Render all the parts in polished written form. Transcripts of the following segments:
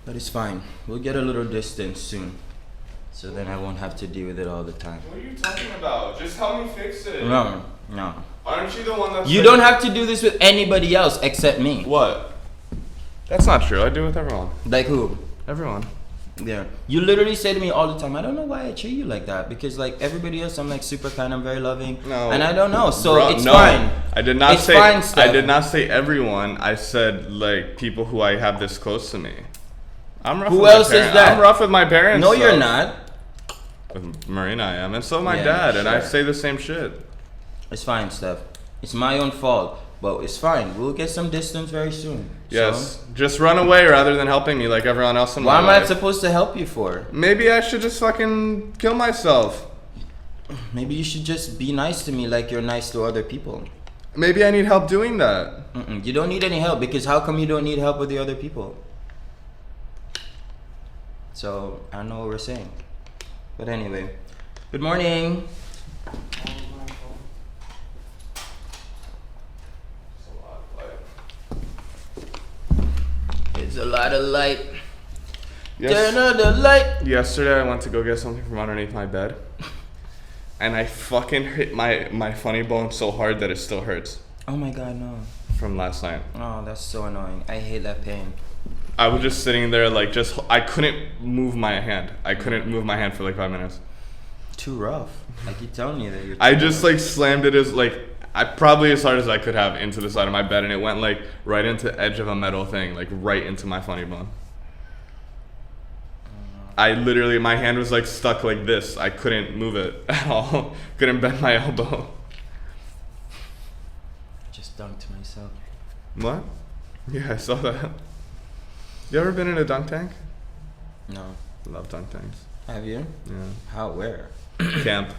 But it's fine. We'll get a little distance soon. So then I won't have to deal with it all the time. What are you talking about? Just help me fix it. No. Aren't you the one that's... You don't have to do this with anybody else except me. What? That's not true. I do it with everyone. Like who? Everyone. Yeah. You literally say to me all the time, I don't know why I treat you like that. Because like everybody else, I'm like super kind, I'm very loving. No. And I don't know. So Bro, it's no. fine. I did not it's say fine, Stef. I did not say everyone. I said like people who I have this close to me. I'm rough Who with else my is parents. that? I'm rough with my parents. No, so. you're not. With Marina I am, and so my Yeah, dad, and I sure. say the same shit. It's fine, Steph. It's my own fault. But it's fine. We'll get some distance very soon. Yes. So, Just run away rather than helping me like everyone else in why my am life. I supposed to help you for? Maybe I should just fucking kill myself. Maybe you should just be nice to me like you're nice to other people. Maybe I need help doing that. You don't need any help because how come you don't need help with the other people? So, I don't know what we're saying. But anyway, good morning. It's a lot of light. Turn on the light. Yesterday I went to go get something from underneath my bed. And I fucking hit my funny bone so hard that it still hurts. Oh my god, no. From last night. Oh, that's so annoying. I hate that pain. I was just sitting there like I couldn't move my hand. I couldn't move my hand for like 5 minutes. Too rough. I keep telling you that you're I just like slammed it as like I probably as hard as I could have into the side of my bed, and it went like right into the edge of a metal thing, like right into my funny bone. I literally, my hand was like stuck like this. I couldn't move it at all. Couldn't bend my elbow. Just dunked myself. What? Yeah, I saw that. You ever been in a dunk tank? No. Love dunk tanks. Have you? Yeah. How? Where? Camp.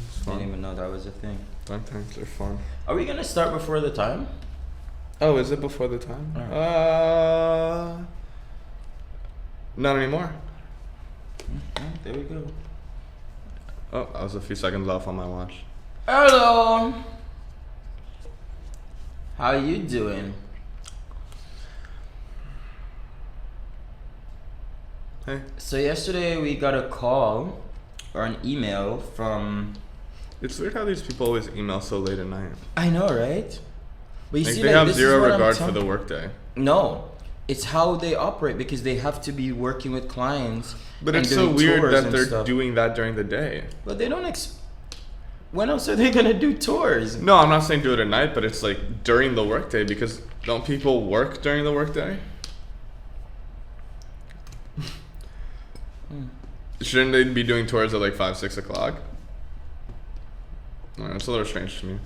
It's Didn't fun. even know that was a thing. Dunk tanks are fun. Are we gonna start before the time? Oh, is it before the time? Not anymore. There we go. Oh, I was a few seconds off on my watch. Hello. How you doing? Hey. So yesterday we got a call or an email from. It's weird how these people always email so late at night. I know, right? But you Like see, they like, have this zero is what regard I'm for the workday. No, it's how they operate because they have to be working with clients. But and it's so doing weird tours that and they're stuff. doing that during the day. But they don't. When else are they gonna do tours? No, I'm not saying do it at night, but it's like during the workday, because don't people work during the workday? Shouldn't they be doing tours at like 5, 6 o'clock? I don't know, it's a little strange to me.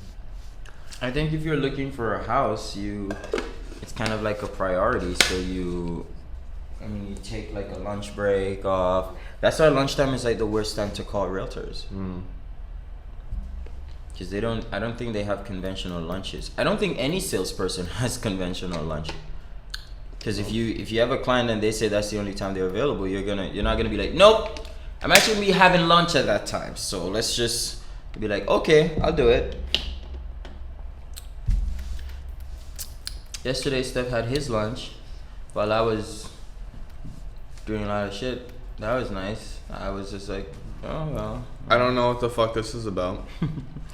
I think if you're looking for a house, it's kind of like a priority. So you take like a lunch break off. That's why lunchtime is like the worst time to call realtors. Because I don't think they have conventional lunches. I don't think any salesperson has conventional lunch. Because if you have a client and they say that's the only time they're available, you're not gonna be like, nope, I'm actually gonna be having lunch at that time. So let's just be like, okay, I'll do it. Yesterday, Steph had his lunch while I was doing a lot of shit. That was nice. I was just like, oh well. I don't know what the fuck this is about.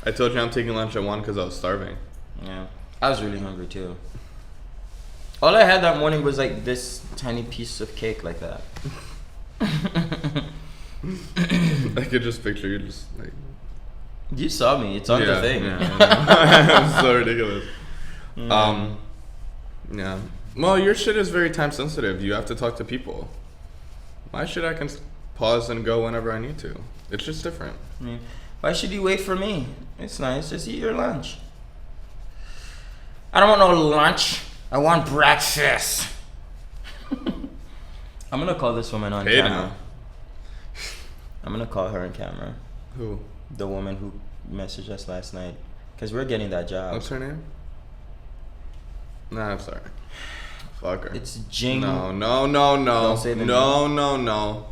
I told you I'm taking lunch at 1 because I was starving. Yeah, I was really hungry too. All I had that morning was like this tiny piece of cake like that. I could just picture you just like... You saw me. It's on the thing. Yeah, it's so ridiculous. Yeah. Well, your shit is very time sensitive. You have to talk to people. My shit, I can pause and go whenever I need to. It's just different. Why should you wait for me? It's nice. Just eat your lunch. I don't want no lunch. I want breakfast. I'm gonna call this woman on camera. Now. I'm gonna call her on camera. Who? The woman who messaged us last night. Because we're getting that job. What's her name? Nah, I'm sorry. Fuck her. It's Jing. No. Don't say the name. No.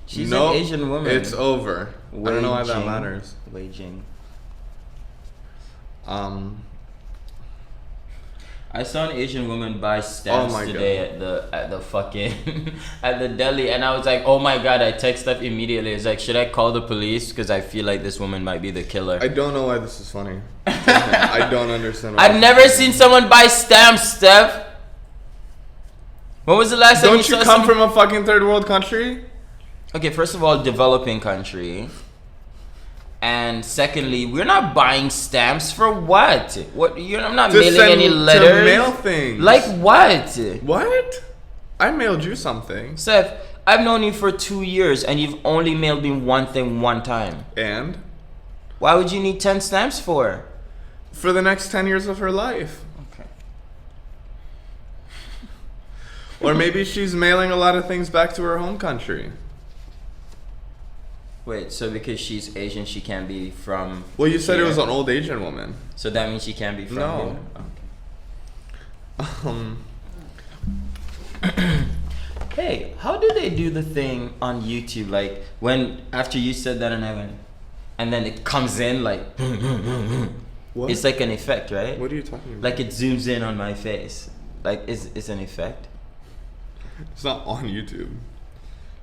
She's an Asian woman. It's over. I don't know why that matters. Wei Jing. I saw an Asian woman buy stamps today at the fucking at the deli, and I was like, oh my god! I text Stef immediately. It's like, should I call the police because I feel like this woman might be the killer. I don't know why this is funny. I don't understand. I've never seen someone buy stamps, Stef. When was the last time you saw? Don't you come from a fucking third world country? Okay, first of all, developing country. And secondly, we're not buying stamps for what? What? I'm not mailing any letters. To mail things. Like what? What? I mailed you something. Stef, I've known you for 2 years and you've only mailed me one thing one time. And? Why would you need 10 stamps for? For the next 10 years of her life. Okay. Or maybe she's mailing a lot of things back to her home country. Wait, so because she's Asian, she can't be from... Well, you said it was an old Asian woman. So that means she can't be from No. here? Hey, how do they do the thing on YouTube? Like, when, after you said that and then it comes in, like... What? It's like an effect, right? What are you talking about? Like, it zooms in on my face. Like, it's an effect. It's not on YouTube.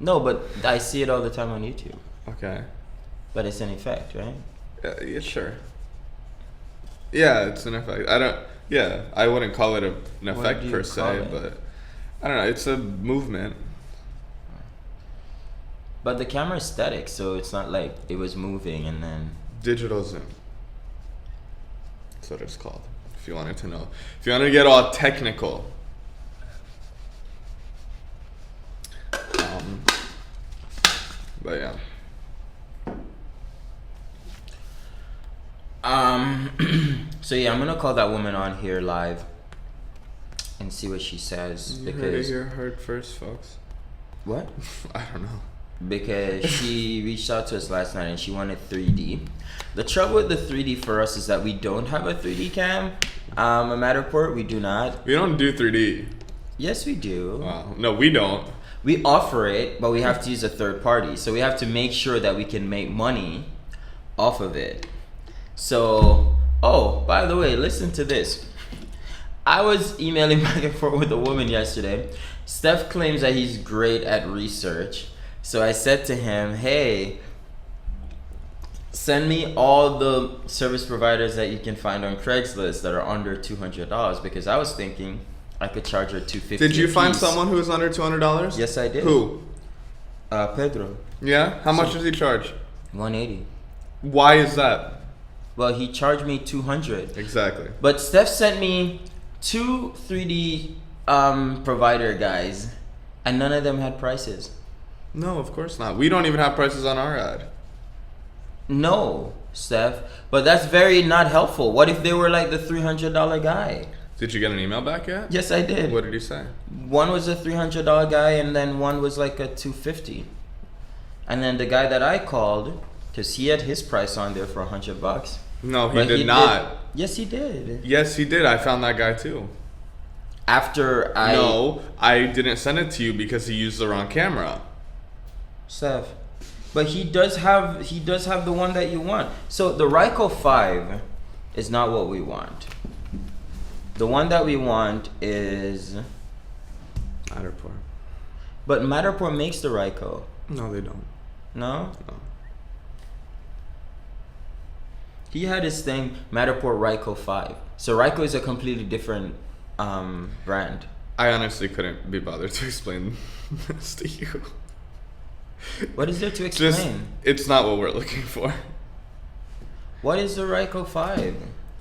No, but I see it all the time on YouTube. Okay. But it's an effect, right? Yeah, sure. Yeah, it's an effect. I wouldn't call it an effect per se, but I don't know. It's a movement. But the camera is static, so it's not like it was moving and then... Digital zoom. That's what it's called. If you wanted to know. If you wanted to get all technical. But yeah. So yeah, I'm gonna call that woman on here live and see what she says. You because heard first, folks. What? I don't know. Because she reached out to us last night and she wanted 3D. The trouble with the 3D for us is that we don't have a 3D cam. A Matterport, we do not. We don't do 3D. Yes, we do. Wow. No, we don't. We offer it, but we have to use a third party. So we have to make sure that we can make money off of it. So, oh, by the way, listen to this. I was emailing back and forth with a woman yesterday. Stef claims that he's great at research. So I said to him, hey, send me all the service providers that you can find on Craigslist that are under $200, because I was thinking I could charge her $250. Did you find someone who was under $200? Yes, I did. Who? Pedro. Yeah? How much does he charge? $180. Why is that? Well, he charged me $200. Exactly. But Stef sent me 2 3D provider guys, and none of them had prices. No, of course not. We don't even have prices on our ad. No, Stef. But that's very not helpful. What if they were like the $300 guy? Did you get an email back yet? Yes, I did. What did he say? One was a $300 guy, and then one was like a $250. And then the guy that I called, because he had his price on there for $100. No, he did not. Yes, he did. Yes, he did. I found that guy too. After I... No, I didn't send it to you because he used the wrong camera. Stef. But he does have the one that you want. So the Ryko 5 is not what we want. The one that we want is Matterport. But Matterport makes the Ryko. No, they don't. No? No. He had his thing, Matterport Ryko 5. So Ryko is a completely different brand. I honestly couldn't be bothered to explain this to you. What is there to explain? It's not what we're looking for. What is the Ryko 5?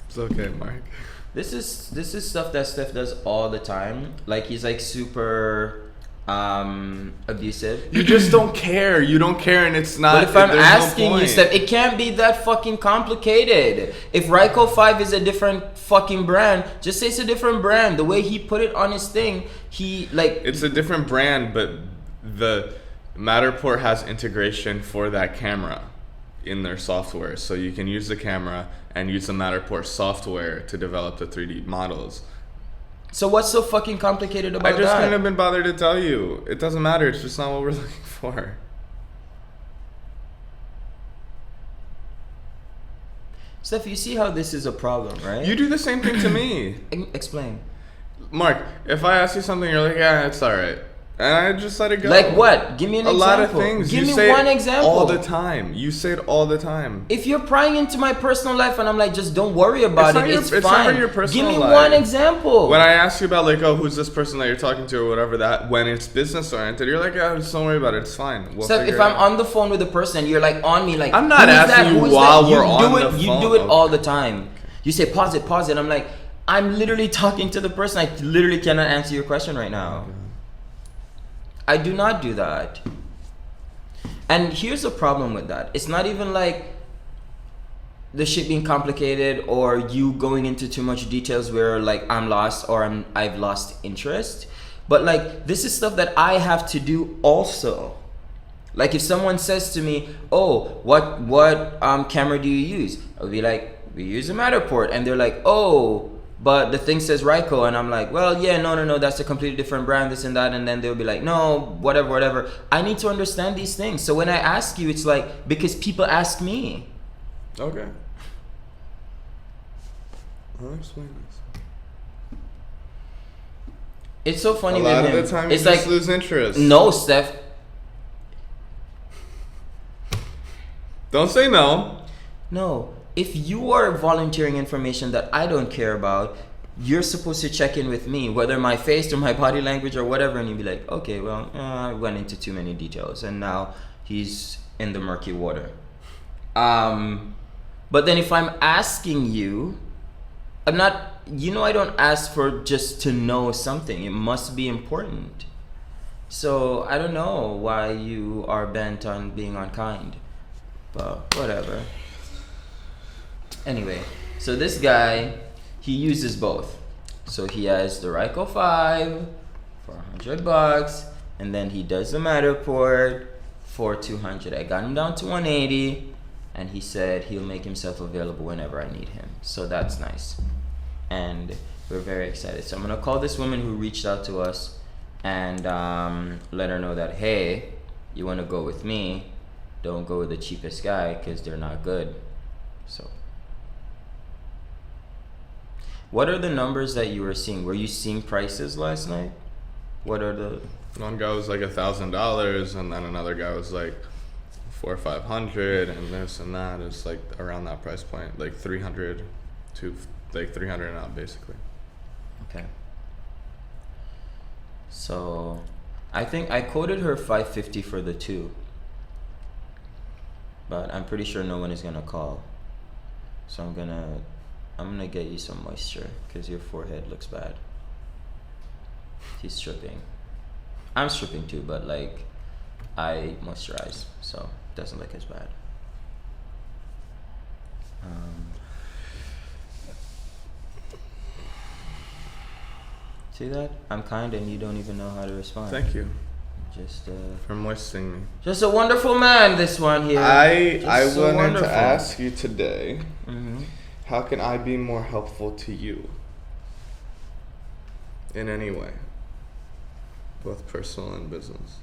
It's okay, Mark. This is stuff that Stef does all the time. Like, he's like super abusive. You just don't care. You don't care, and it's not. But if I'm asking you, Stef, it can't be that fucking complicated. If Ryko 5 is a different fucking brand, just say it's a different brand. The way he put it on his thing, he like... It's a different brand, but the Matterport has integration for that camera in their software. So you can use the camera and use the Matterport software to develop the 3D models. So what's so fucking complicated about that? I just couldn't have been bothered to tell you. It doesn't matter. It's just not what we're looking for. Stef, you see how this is a problem, right? You do the same thing to me. Explain. Mark, if I ask you something, you're like, yeah, it's alright. And I just let it go. Like what? Give me an example. A lot of things. Give you me one example. All the time. You say it all the time. If you're prying into my personal life and I'm like, just don't worry about it, it's fine. It's not your personal life. Give me one example. When I ask you about like, oh, who's this person that you're talking to or whatever, that when it's business oriented, you're like, yeah, just don't worry about it. It's fine. We'll so if I'm on the phone with a person, you're like on me, like I'm not asking you while we're on the phone. You do it all the time. You say pause it. I'm like, I'm literally talking to the person. I literally cannot answer your question right now. Okay. I do not do that. And here's the problem with that. It's not even like the shit being complicated or you going into too much details where like I'm lost or I've lost interest. But like this is stuff that I have to do also. Like if someone says to me, oh, what camera do you use? I'll be like, we use a Matterport. And they're like, oh, but the thing says Ryko, and I'm like, well, yeah, no, that's a completely different brand, this and that, and then they'll be like, no, whatever. I need to understand these things. So when I ask you, it's like, because people ask me. Okay. I'll explain this. It's so funny a with lot him. of the time It's you like, just lose interest. No, Steph. Don't say no. No. If you are volunteering information that I don't care about, you're supposed to check in with me, whether my face or my body language or whatever, and you'd be like, okay, well, I went into too many details, and now he's in the murky water. But then if I'm asking you, I'm not, I don't ask for just to know something. It must be important. So I don't know why you are bent on being unkind, but whatever. Anyway, so this guy, he uses both. So he has the Ryko 5 for $100, and then he does the Matterport for $200. I got him down to $180, and he said he'll make himself available whenever I need him. So that's nice, and we're very excited. So I'm gonna call this woman who reached out to us and let her know that, hey, you wanna go with me? Don't go with the cheapest guy because they're not good. So. What are the numbers that you were seeing? Were you seeing prices last night? What are the... One guy was like $1,000, and then another guy was like $400 or $500, and this and that. It's like around that price point, like 300 to like 300 and up, basically. Okay. So, I think I quoted her $550 for the two, but I'm pretty sure no one is gonna call. So I'm gonna get you some moisture because your forehead looks bad. He's stripping. I'm stripping too, but like I moisturize, so it doesn't look as bad. See that? I'm kind and you don't even know how to respond. Thank you. Just for moistening me. Just a wonderful man, this one here. I so wanted wonderful. to ask you today, Mm-hmm. how can I be more helpful to you in any way, both personal and business?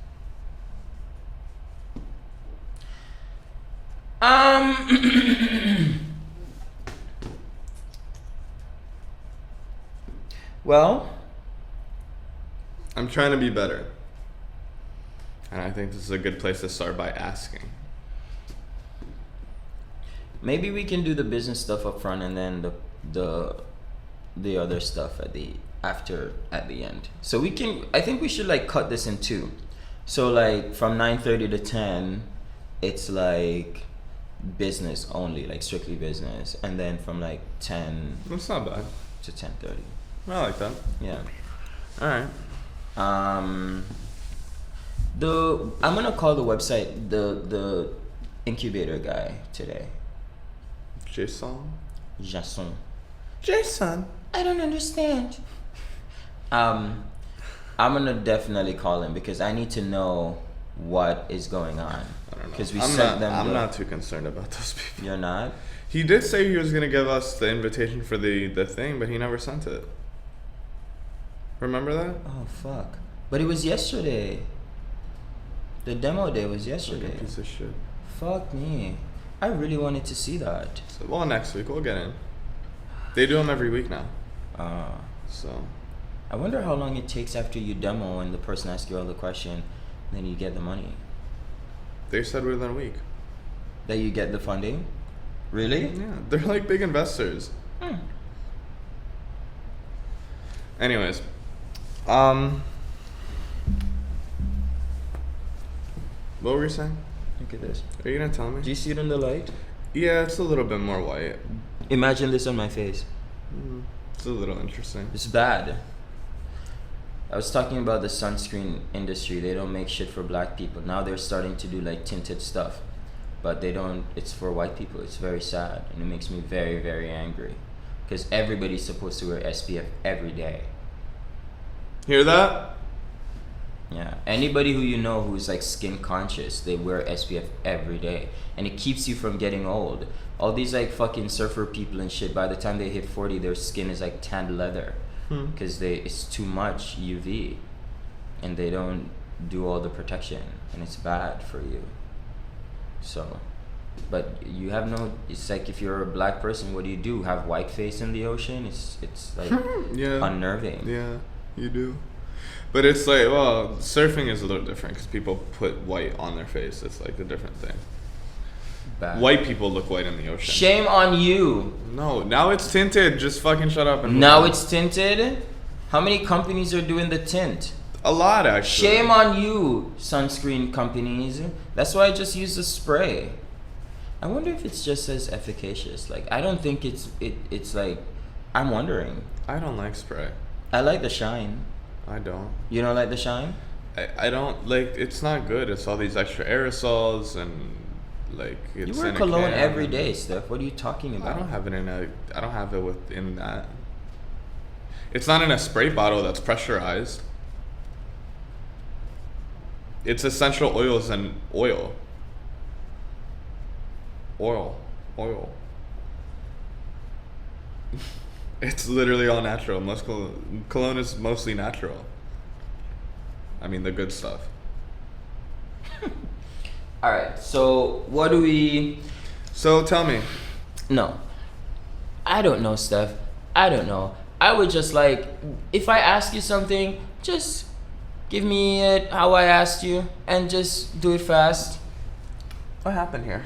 Well, I'm trying to be better, and I think this is a good place to start by asking. maybe we can do the business stuff up front and then the other stuff at the end. So we can, I think we should like cut this in two. So like from 9:30 to 10, it's like business only, like strictly business, and then from like 10 That's not bad. to 10:30. I like that. Yeah. All right. I'm gonna call the website the incubator guy today. Jason. Jason. I don't understand. I'm gonna definitely call him because I need to know what is going on. I don't know. Because we sent them. I'm not too concerned about those people. You're not? He did say he was gonna give us the invitation for the thing, but he never sent it. Remember that? Oh fuck! But it was yesterday. The demo day was yesterday. Like a piece of shit. Fuck me! I really wanted to see that. So, well, next week we'll get in. They do them every week now. So. I wonder how long it takes after you demo and the person asks you all the question, then you get the money. They said within a week. That you get the funding? Really? Yeah, they're like big investors. Anyways, what were you saying? Look at this. Are you gonna tell me? Do you see it in the light? Yeah, it's a little bit more white. Imagine this on my face. It's a little interesting. It's bad. I was talking about the sunscreen industry. They don't make shit for black people. Now they're starting to do like tinted stuff. But they don't, it's for white people. It's very sad. And it makes me very, very angry. Because everybody's supposed to wear SPF every day. Hear that? Yeah. Anybody who you know who's like skin conscious, they wear SPF every day. And it keeps you from getting old. All these like fucking surfer people and shit, by the time they hit 40, their skin is like tanned leather. Because it's too much UV. And they don't do all the protection. And it's bad for you. So, but you have no, it's like if you're a black person, what do? Have white face in the ocean? It's like Yeah. unnerving. Yeah, you do. But it's like, well, surfing is a little different because people put white on their face. It's like a different thing. Bad. White people look white in the ocean. Shame on you. No, now it's tinted. Just fucking shut up and move Now on. it's tinted? How many companies are doing the tint? A lot, actually. Shame on you, sunscreen companies. That's why I just use the spray. I wonder if it's just as efficacious. Like, I don't think it's like, I'm wondering. I don't like spray. I like the shine. I don't. You don't like the shine? I don't, like, it's not good. It's all these extra aerosols and, like, it's You wear in a cologne can every and- day, Steph. What are you talking about? I don't have it within that. It's not in a spray bottle that's pressurized. It's essential oils and oil. Oil. It's literally all natural. Most cologne is mostly natural. I mean, the good stuff. All right. So what do we? So tell me. No, I don't know, Steph. I don't know. I would just like, if I ask you something, just give me it how I asked you, and just do it fast. What happened here?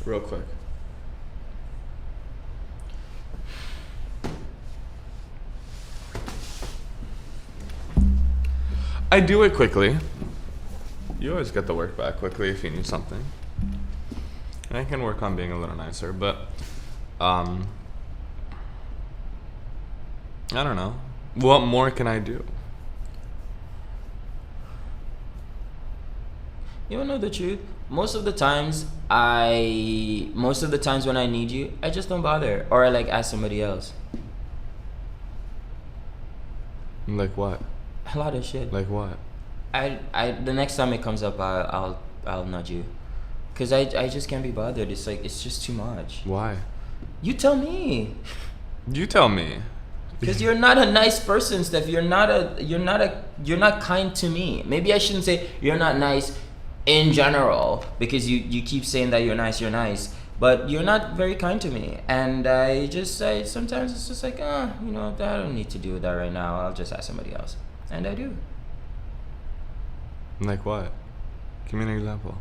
Real quick. I do it quickly. You always get the work back quickly if you need something. And I can work on being a little nicer, but I don't know. What more can I do? You wanna know the truth? Most of the times when I need you, I just don't bother, or I like ask somebody else. Like what? A lot of shit. Like what? The next time it comes up, I'll nudge you, cause I just can't be bothered. It's like it's just too much. Why? You tell me. You tell me. Cause you're not a nice person, Steph. You're not kind to me. Maybe I shouldn't say you're not nice in general, because you keep saying that you're nice, but you're not very kind to me. And I sometimes it's just like, I don't need to do that right now. I'll just ask somebody else, and I do. Like what? Give me an example.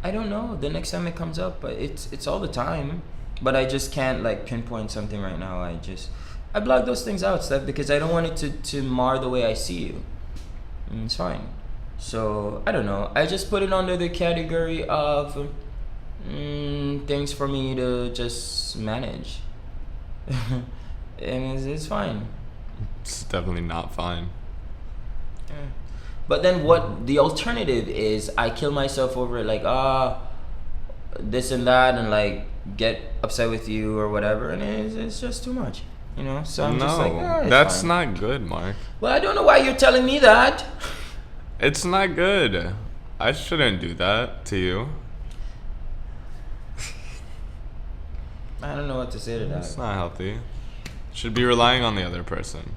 I don't know. The next time it comes up, but it's all the time. But I just can't like pinpoint something right now. I block those things out, Steph, because I don't want it to mar the way I see you. It's fine. So I don't know. I just put it under the category of things for me to just manage, and it's fine. It's definitely not fine. Yeah. But then what the alternative is, I kill myself over it, like this and that, and like get upset with you or whatever, and it's just too much, so I'm just like, it's that's fine. not good, Mark. Well, I don't know why you're telling me that. It's not good. I shouldn't do that to you. I don't know what to say to that. It's not healthy. Should be relying on the other person.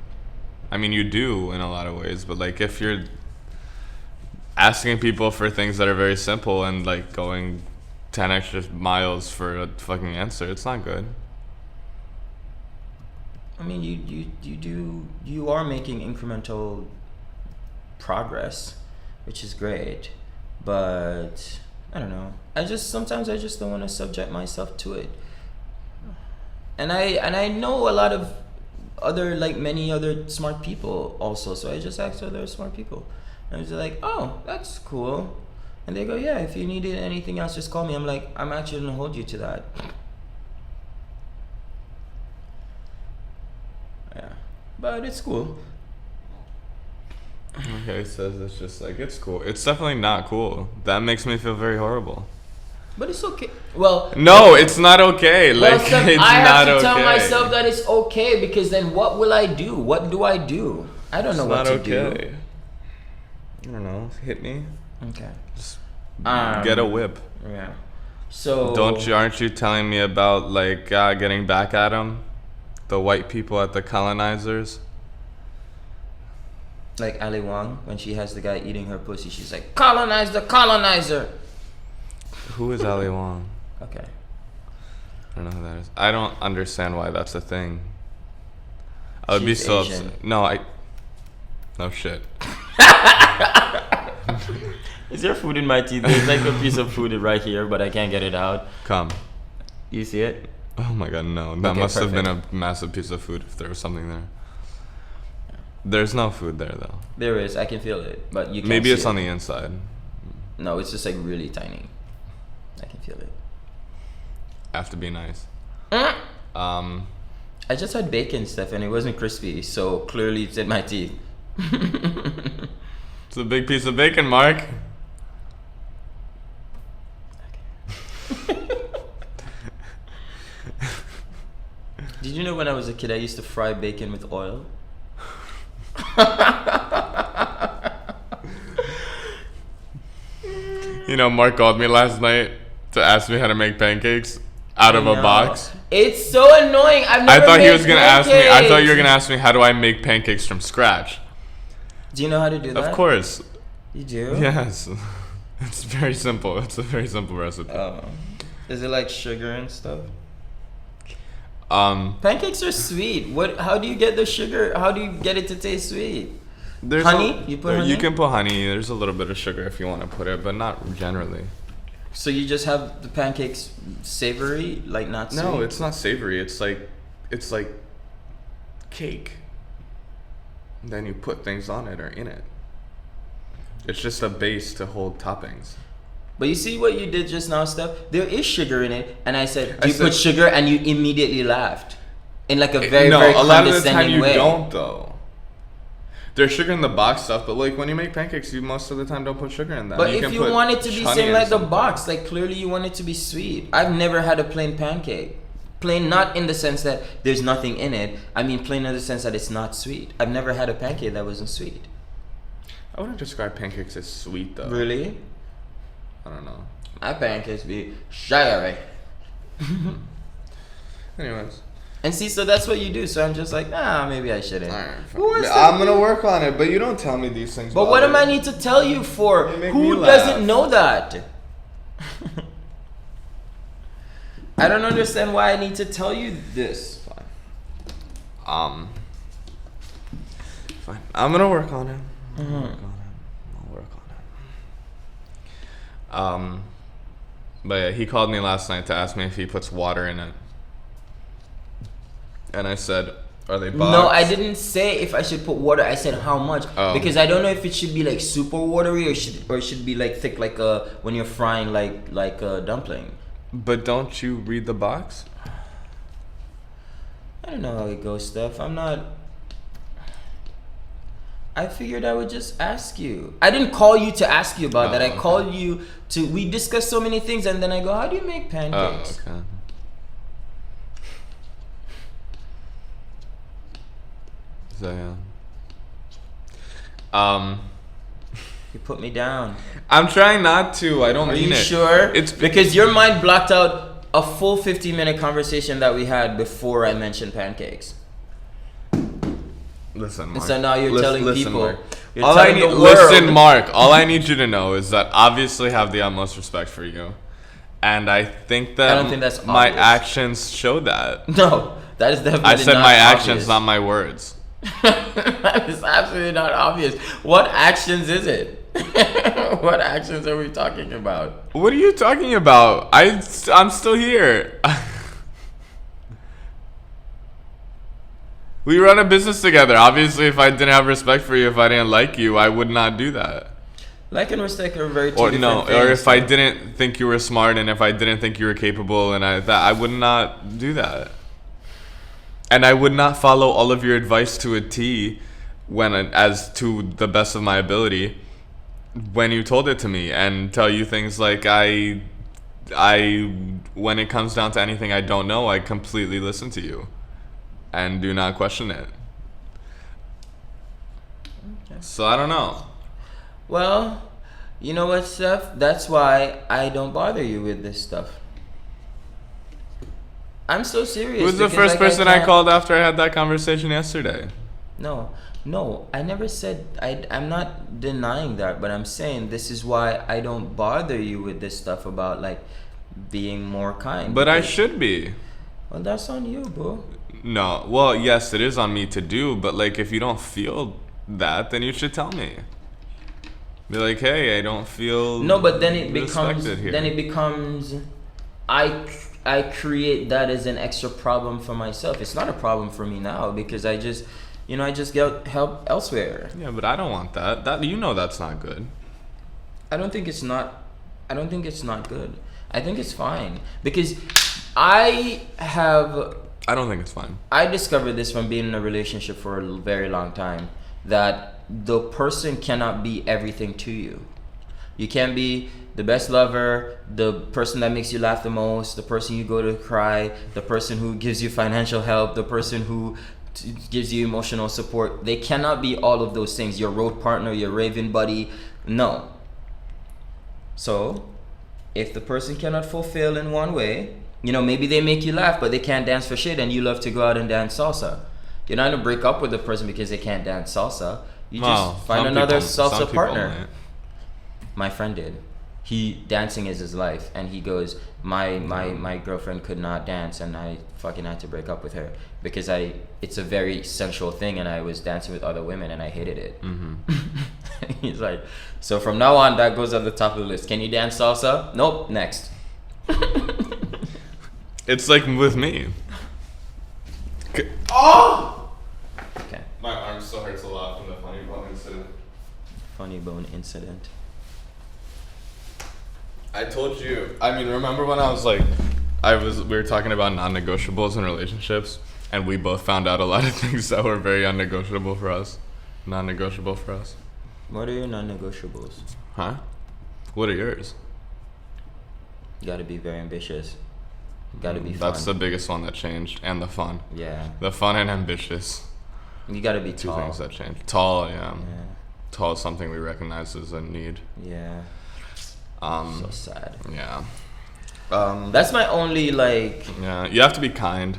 I mean, you do in a lot of ways, but like if you're asking people for things that are very simple and like going 10 extra miles for a fucking answer, it's not good. I mean, you are making incremental progress, which is great, but I don't know. Sometimes I just don't want to subject myself to it. And I know a lot of other, like many other smart people also, so I just ask other smart people. And I was like, oh, that's cool. And they go, yeah, if you needed anything else, just call me. I'm like, I'm actually gonna hold you to that. Yeah, but it's cool. Okay, he says it's just like, it's cool. It's definitely not cool. That makes me feel very horrible. But it's okay. Well, no, it's not okay. Like, well, Stef, it's I have not to tell okay. myself that it's okay, because then what will I do? What do I do? I don't know what to do. I don't know. Hit me. Okay. Just get a whip. Yeah. So Aren't you telling me about like getting back at them, the white people at the colonizers? Like Ali Wong, when she has the guy eating her pussy, she's like, colonize the colonizer. Who is Ali Wong? Okay. I don't know who that is. I don't understand why that's a thing. I would be She's so Asian. upset. No, no shit. Is there food in my teeth? There's like a piece of food right here, but I can't get it out. Come. You see it? Oh my god, no. That Okay, must have been a perfect. massive piece of food if there was something there. There's no food there though. There is. I can feel it, but you can't Maybe see it's it. on the inside. No, it's just like really tiny. I can feel it. I have to be nice. I just had bacon stuff and it wasn't crispy, so clearly it's in my teeth. It's a big piece of bacon, Mark. Did you know when I was a kid I used to fry bacon with oil? You know, Mark called me last night to ask me how to make pancakes out of a No. box. It's so annoying. I've I never thought he made was gonna ask me. I thought you were pancakes. gonna ask me how do I make pancakes from scratch. Do you know how to do that? Of course. You do? Yes. It's very simple. It's a very simple recipe. Is it like sugar and stuff? Um, Pancakes are sweet. How do you get the sugar? How do you get it to taste sweet? there's Honey? You put honey? You can put honey. There's a little bit of sugar if you want to put it, but not generally. So you just have the pancakes savory, like not sweet? No, it's not savory. It's like cake. Then you put things on it or in it. It's just a base to hold toppings. But you see what you did just now, Steph? There is sugar in it, and I said, "Do I you said- put sugar?" And you immediately laughed, in like a very, no, very a lot of the time condescending you way. don't though. There's sugar in the box stuff, but like when you make pancakes, you most of the time don't put sugar in that. But can if you put want it to be honey same or like the something. box, like clearly you want it to be sweet. I've never had a plain pancake. Plain not in the sense that there's nothing in it. I mean plain in the sense that it's not sweet. I've never had a pancake that wasn't sweet. I wouldn't describe pancakes as sweet though. Really? I don't know. My pancakes be sugary. Anyways. And see, so that's what you do. So I'm just like, maybe I shouldn't. Who wants to- I'm gonna work on it, but you don't tell me these things. But what am I need to tell you for? You make me Who laugh. doesn't know that? I don't understand why I need to tell you this. Fine. I'm gonna work on it. I'll work on it. But yeah, he called me last night to ask me if he puts water in it, and I said, "Are they boxed?" No, I didn't say if I should put water. I said how much, Oh. because I don't know if it should be like super watery or it should be like thick, like when you're frying like a dumpling. But don't you read the box? I don't know how it goes, Steph. I figured I would just ask you. I didn't call you to ask you about that. I okay. called you to. We discussed so many things, and then I go, "How do you make pancakes?" Oh, okay. So yeah. You put me down. I'm trying not to. I don't Are mean you it. sure? It's because your mind blocked out a full 15-minute conversation that we had before I mentioned pancakes. Listen, Mark. And so now you're telling people. Mark. You're All I telling need, the listen, world. Mark. All I need you to know is that obviously I have the utmost respect for you, and I think that I don't think that's my obvious. actions show that. No, That is definitely I said not my obvious. actions, not my words. That is absolutely not obvious. What actions is it? What actions are we talking about? What are you talking about? I'm still here. We run a business together. Obviously, if I didn't have respect for you, if I didn't like you, I would not do that. Like and respect are very two Or different things. or if I didn't think you were smart, and if I didn't think you were capable, and I would not do that. And I would not follow all of your advice to a T, as to the best of my ability, when you told it to me, and tell you things like when it comes down to anything I don't know, I completely listen to you, and do not question it. Okay. So I don't know. Well, you know what, Steph? That's why I don't bother you with this stuff. I'm so serious. Who's the because, first like, person I can't- called after I had that conversation yesterday? No, I never said. I'm not denying that, but I'm saying this is why I don't bother you with this stuff about like being more kind. But I because- should be. Well, that's on you, bro. No. Well, yes, it is on me to do, but like if you don't feel that, then you should tell me. Be like, hey, I don't feel No, but then it becomes. respected here. Then it becomes. I create that as an extra problem for myself. It's not a problem for me now because I just get help elsewhere. Yeah, but I don't want that. That's not good. I don't think it's not good. I think it's fine because I don't think it's fine. I discovered this from being in a relationship for a very long time that the person cannot be everything to you. You can't be the best lover, the person that makes you laugh the most, the person you go to cry, the person who gives you financial help, the person who gives you emotional support. They cannot be all of those things. Your road partner, your raving buddy. No. So, if the person cannot fulfill in one way, maybe they make you laugh, but they can't dance for shit, and you love to go out and dance salsa. You're not gonna break up with the person because they can't dance salsa. You just find another salsa partner. My friend did. Dancing is his life, and he goes, my girlfriend could not dance, and I fucking had to break up with her because it's a very sensual thing, and I was dancing with other women, and I hated it. Mm-hmm. He's like, so from now on, that goes on the top of the list. Can you dance salsa? Nope. Next. It's like with me. Oh. Okay. My arm still hurts a lot from the funny bone incident. Funny bone incident. I told you. I mean, remember when we were talking about non-negotiables in relationships, and we both found out a lot of things that were very non-negotiable for us. What are your non-negotiables? Huh? What are yours? You gotta be very ambitious. You gotta be fun. That's the biggest one that changed, and the fun. Yeah. The fun and ambitious. You gotta be Two tall. things that changed. Tall, yeah. Yeah. Tall is something we recognize as a need. Yeah. So sad. Yeah. That's my only like. Yeah, you have to be kind.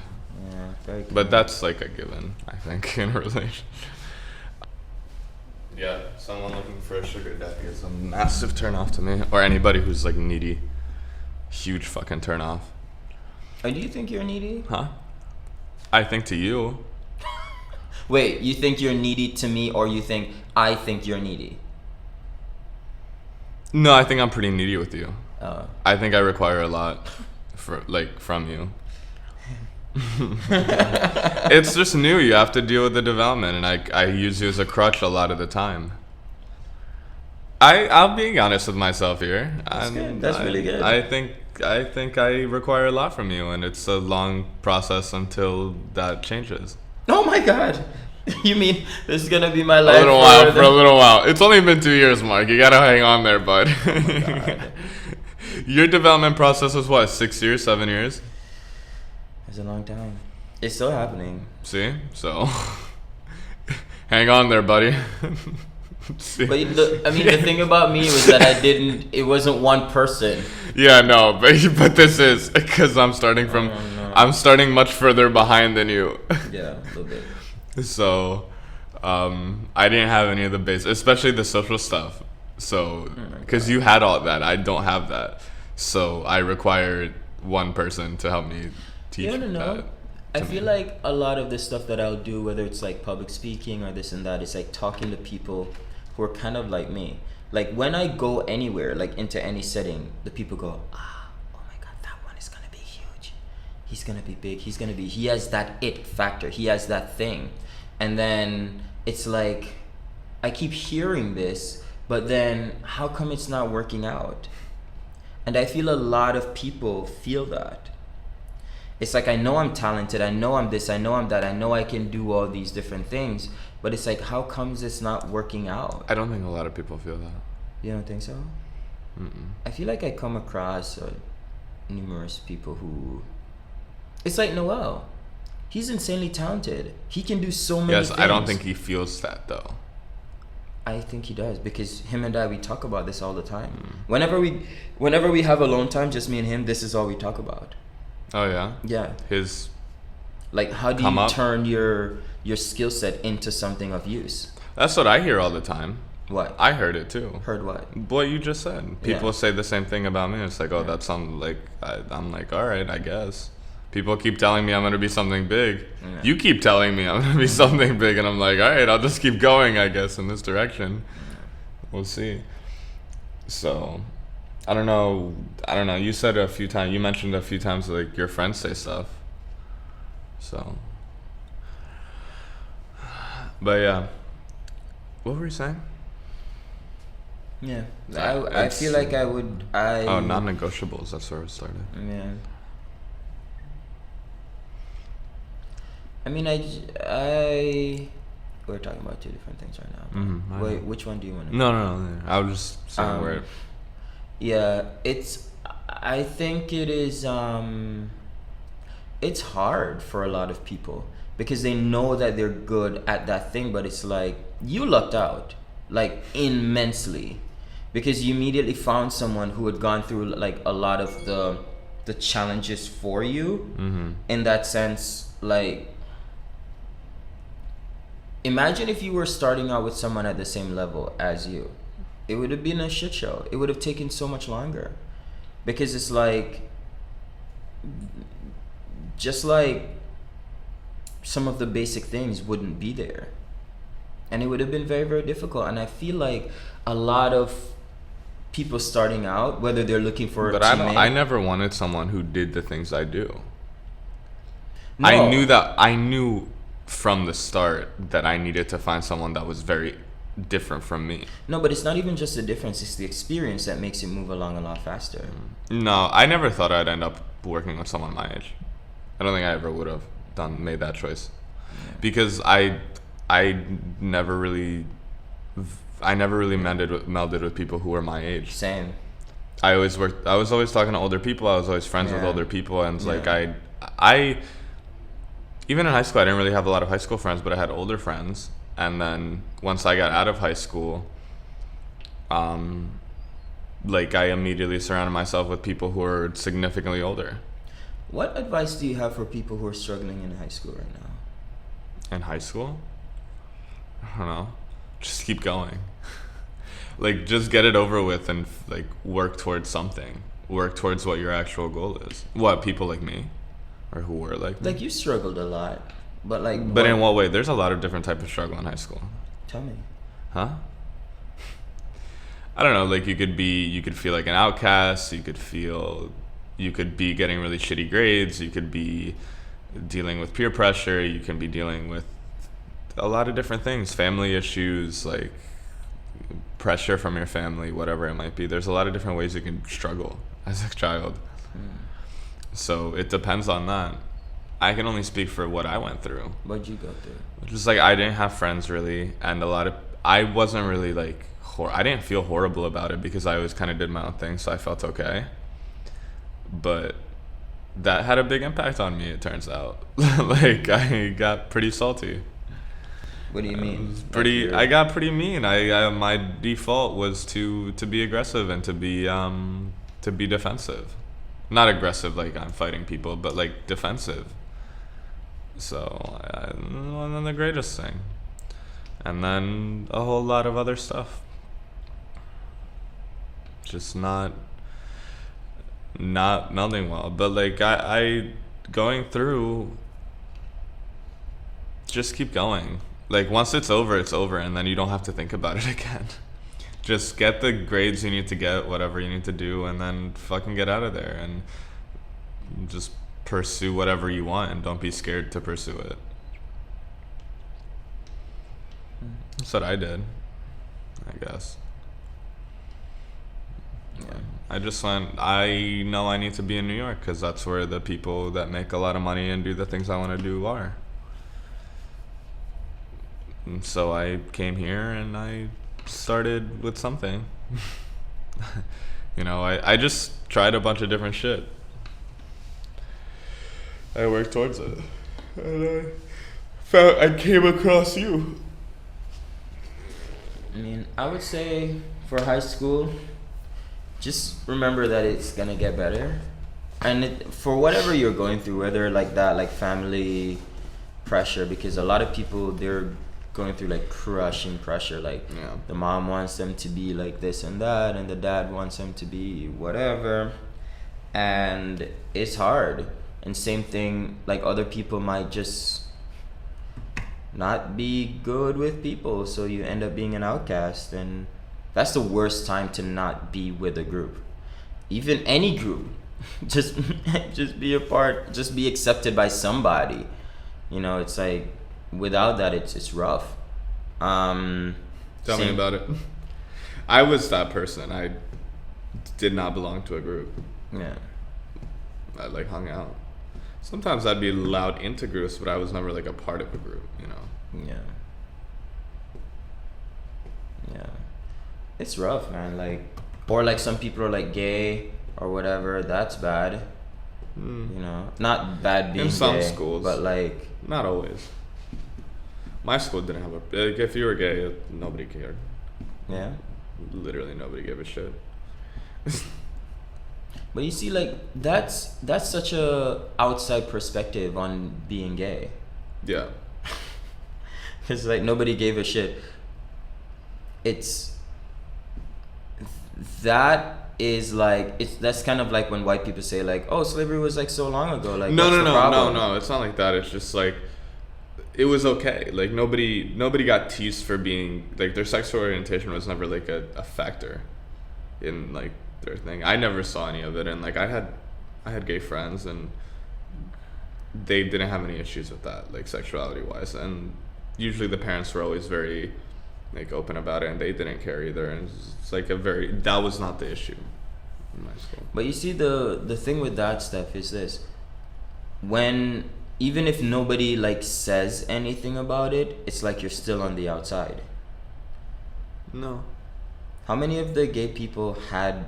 Yeah, very good. But that's like a given, I think, in a relationship. Yeah, someone looking for a sugar daddy is a massive turn off to me. Or anybody who's like needy. Huge fucking turn off. Oh, do you think you're needy? Huh? I think to you. Wait, you think you're needy to me, or you think I think you're needy? No, I think I'm pretty needy with you. Oh. I think I require a lot from you. It's just new. You have to deal with the development, and I use you as a crutch a lot of the time. I'm being honest with myself here. That's good. That's really good. I think I require a lot from you, and it's a long process until that changes. Oh my God! You mean this is gonna be my life For a little while. It's only been 2 years, Mark. You gotta hang on there, bud. Oh Your development process was what? 6 years, 7 years? It's a long time. It's still happening. See? So hang on there, buddy. See? But the thing about me was that it wasn't one person. Yeah, no, but this is because I'm starting from I'm starting much further behind than you. Yeah, a little bit. So I didn't have any of the base, especially the social stuff. So because you had all that, I don't have that. So I required one person to help me teach You wanna know? that. I to feel me. like a lot of the stuff that I'll do, whether it's like public speaking or this and that, is like talking to people who are kind of like me. Like when I go anywhere, like into any setting, the people go, ah, oh my God, that one is gonna be huge. He's gonna be big. He has that it factor. He has that thing. And then it's like, I keep hearing this, but then how come it's not working out? And I feel a lot of people feel that. It's like, I know I'm talented, I know I'm this, I know I'm that, I know I can do all these different things, but it's like, how comes it's not working out? I don't think a lot of people feel that. You don't think so? Mm-mm. I feel like I come across numerous people who, it's like Noel. He's insanely talented. He can do so many Yes, things. I don't think he feels that though. I think he does, because him and I, we talk about this all the time. Whenever we have alone time, just me and him, this is all we talk about. Oh yeah. Yeah. His Like, how do Come you up. turn your skill set into something of use? That's what I hear all the time. What? I heard it too. Heard what? What you just said. People Yeah. say the same thing about me. It's like, oh, Yeah. that sounds like I'm like, all right, I guess. People keep telling me I'm gonna be something big. Yeah. You keep telling me I'm gonna be something big, and I'm like, all right, I'll just keep going, I guess, in this direction. We'll see. So, I don't know. You said a few times. You mentioned a few times like your friends say stuff. So, but yeah. What were you saying? Yeah. Yeah, I it's- feel like I would. Oh, non-negotiables. That's where it started. Yeah. I mean, we're talking about two different things right now. I Wait, know. which one do you want to? No. I was just saying where. Yeah, I think it is. It's hard for a lot of people because they know that they're good at that thing, but it's like you lucked out, like immensely, because you immediately found someone who had gone through like a lot of the challenges for you. In that sense, like. Imagine if you were starting out with someone at the same level as you. It would have been a shit show. It would have taken so much longer. Because it's like, just like some of the basic things wouldn't be there. And it would have been very, very difficult. And I feel like a lot of people starting out, whether they're looking for But a I teammate. never wanted someone who did the things I do. No. I knew from the start that I needed to find someone that was very different from me. No, but it's not even just the difference. It's the experience that makes it move along a lot faster. No, I never thought I'd end up working with someone my age. I don't think I ever would have made that choice. Because I never really melded with people who were my age. Same. I was always talking to older people. I was always friends with Yeah. older people, and it's like Yeah. I even in high school I didn't really have a lot of high school friends, but I had older friends. And then once I got out of high school, like I immediately surrounded myself with people who are significantly older. What advice do you have for people who are struggling in high school right now? In high school? I don't know. Just keep going. Like, just get it over with and like work towards something. Work towards what your actual goal is. What, people like me? Or who were like me? Like, you struggled a lot, but like. But in what way? There's a lot of different types of struggle in high school. Tell me. Huh? I don't know, like you could feel like an outcast, you could be getting really shitty grades, you could be dealing with peer pressure, you can be dealing with a lot of different things, family issues, like pressure from your family, whatever it might be. There's a lot of different ways you can struggle as a child. So it depends on that. I can only speak for what I went through. What'd you go through? Just like I didn't have friends really, and I wasn't really like I didn't feel horrible about it because I always kind of did my own thing, so I felt okay. But that had a big impact on me, it turns out. Like I got pretty salty. What do you mean? I got pretty mean. I my default was to be aggressive and to be defensive. Not aggressive like I'm fighting people, but like defensive. So and then the greatest thing, and then a whole lot of other stuff. Just not melding well. But like I going through just keep going. Like once it's over, and then you don't have to think about it again. Just get the grades you need to get, whatever you need to do, and then fucking get out of there and just pursue whatever you want, and don't be scared to pursue it. That's what I did, I guess. Yeah. I know I need to be in New York because that's where the people that make a lot of money and do the things I want to do are. And so I came here and I started with something. I just tried a bunch of different shit. I worked towards it. And I came across you. I mean, I would say for high school, just remember that it's gonna get better. And for whatever you're going through, whether like that, like family pressure, because a lot of people, they're going through like crushing pressure. Like the mom wants them to be like this and that, and the dad wants them to be whatever. And it's hard. And same thing, like other people might just not be good with people, so you end up being an outcast, and that's the worst time to not be with a group, even any group. just be a part, just be accepted by somebody. It's like without that, it's rough. Tell me about it. I was that person. I did not belong to a group. Yeah, I like hung out. Sometimes I'd be allowed into groups, but I was never like a part of a group, Yeah. It's rough, man. Like, or like some people are like gay or whatever. That's bad. Not bad being in some gay, schools, but like not always. My school didn't have like, if you were gay, nobody cared. Yeah. Literally nobody gave a shit. But you see, like that's such a outside perspective on being gay. Yeah. Because like nobody gave a shit. That's kind of like when white people say like, oh, slavery was like so long ago. Like no, problem? No. It's not like that. It's just like it was okay. Like nobody got teased for being like their sexual orientation was never like a factor in like their thing. I never saw any of it, and like I had gay friends, and they didn't have any issues with that, like sexuality wise, and usually the parents were always very like open about it, and they didn't care either, and it's like that was not the issue in my school. But you see, the thing with that stuff is this: when even if nobody like says anything about it, it's like you're still on the outside. No. How many of the gay people had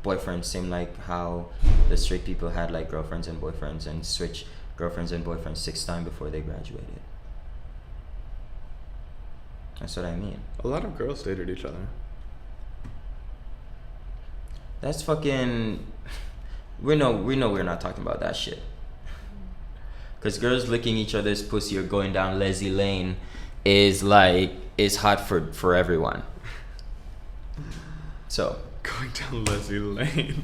boyfriends, same like how the straight people had like girlfriends and boyfriends, and switch girlfriends and boyfriends 6 times before they graduated? That's what I mean. A lot of girls dated each other. That's fucking. We know we're not talking about that shit. Cause girls licking each other's pussy or going down Leslie Lane is hot for everyone. So going down Leslie Lane.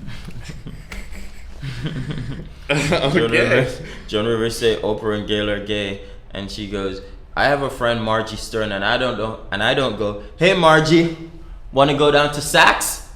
Joan Rivers say Oprah and Gayle are gay, and she goes, I have a friend Margie Stern, and I don't go, hey Margie, want to go down to Saks?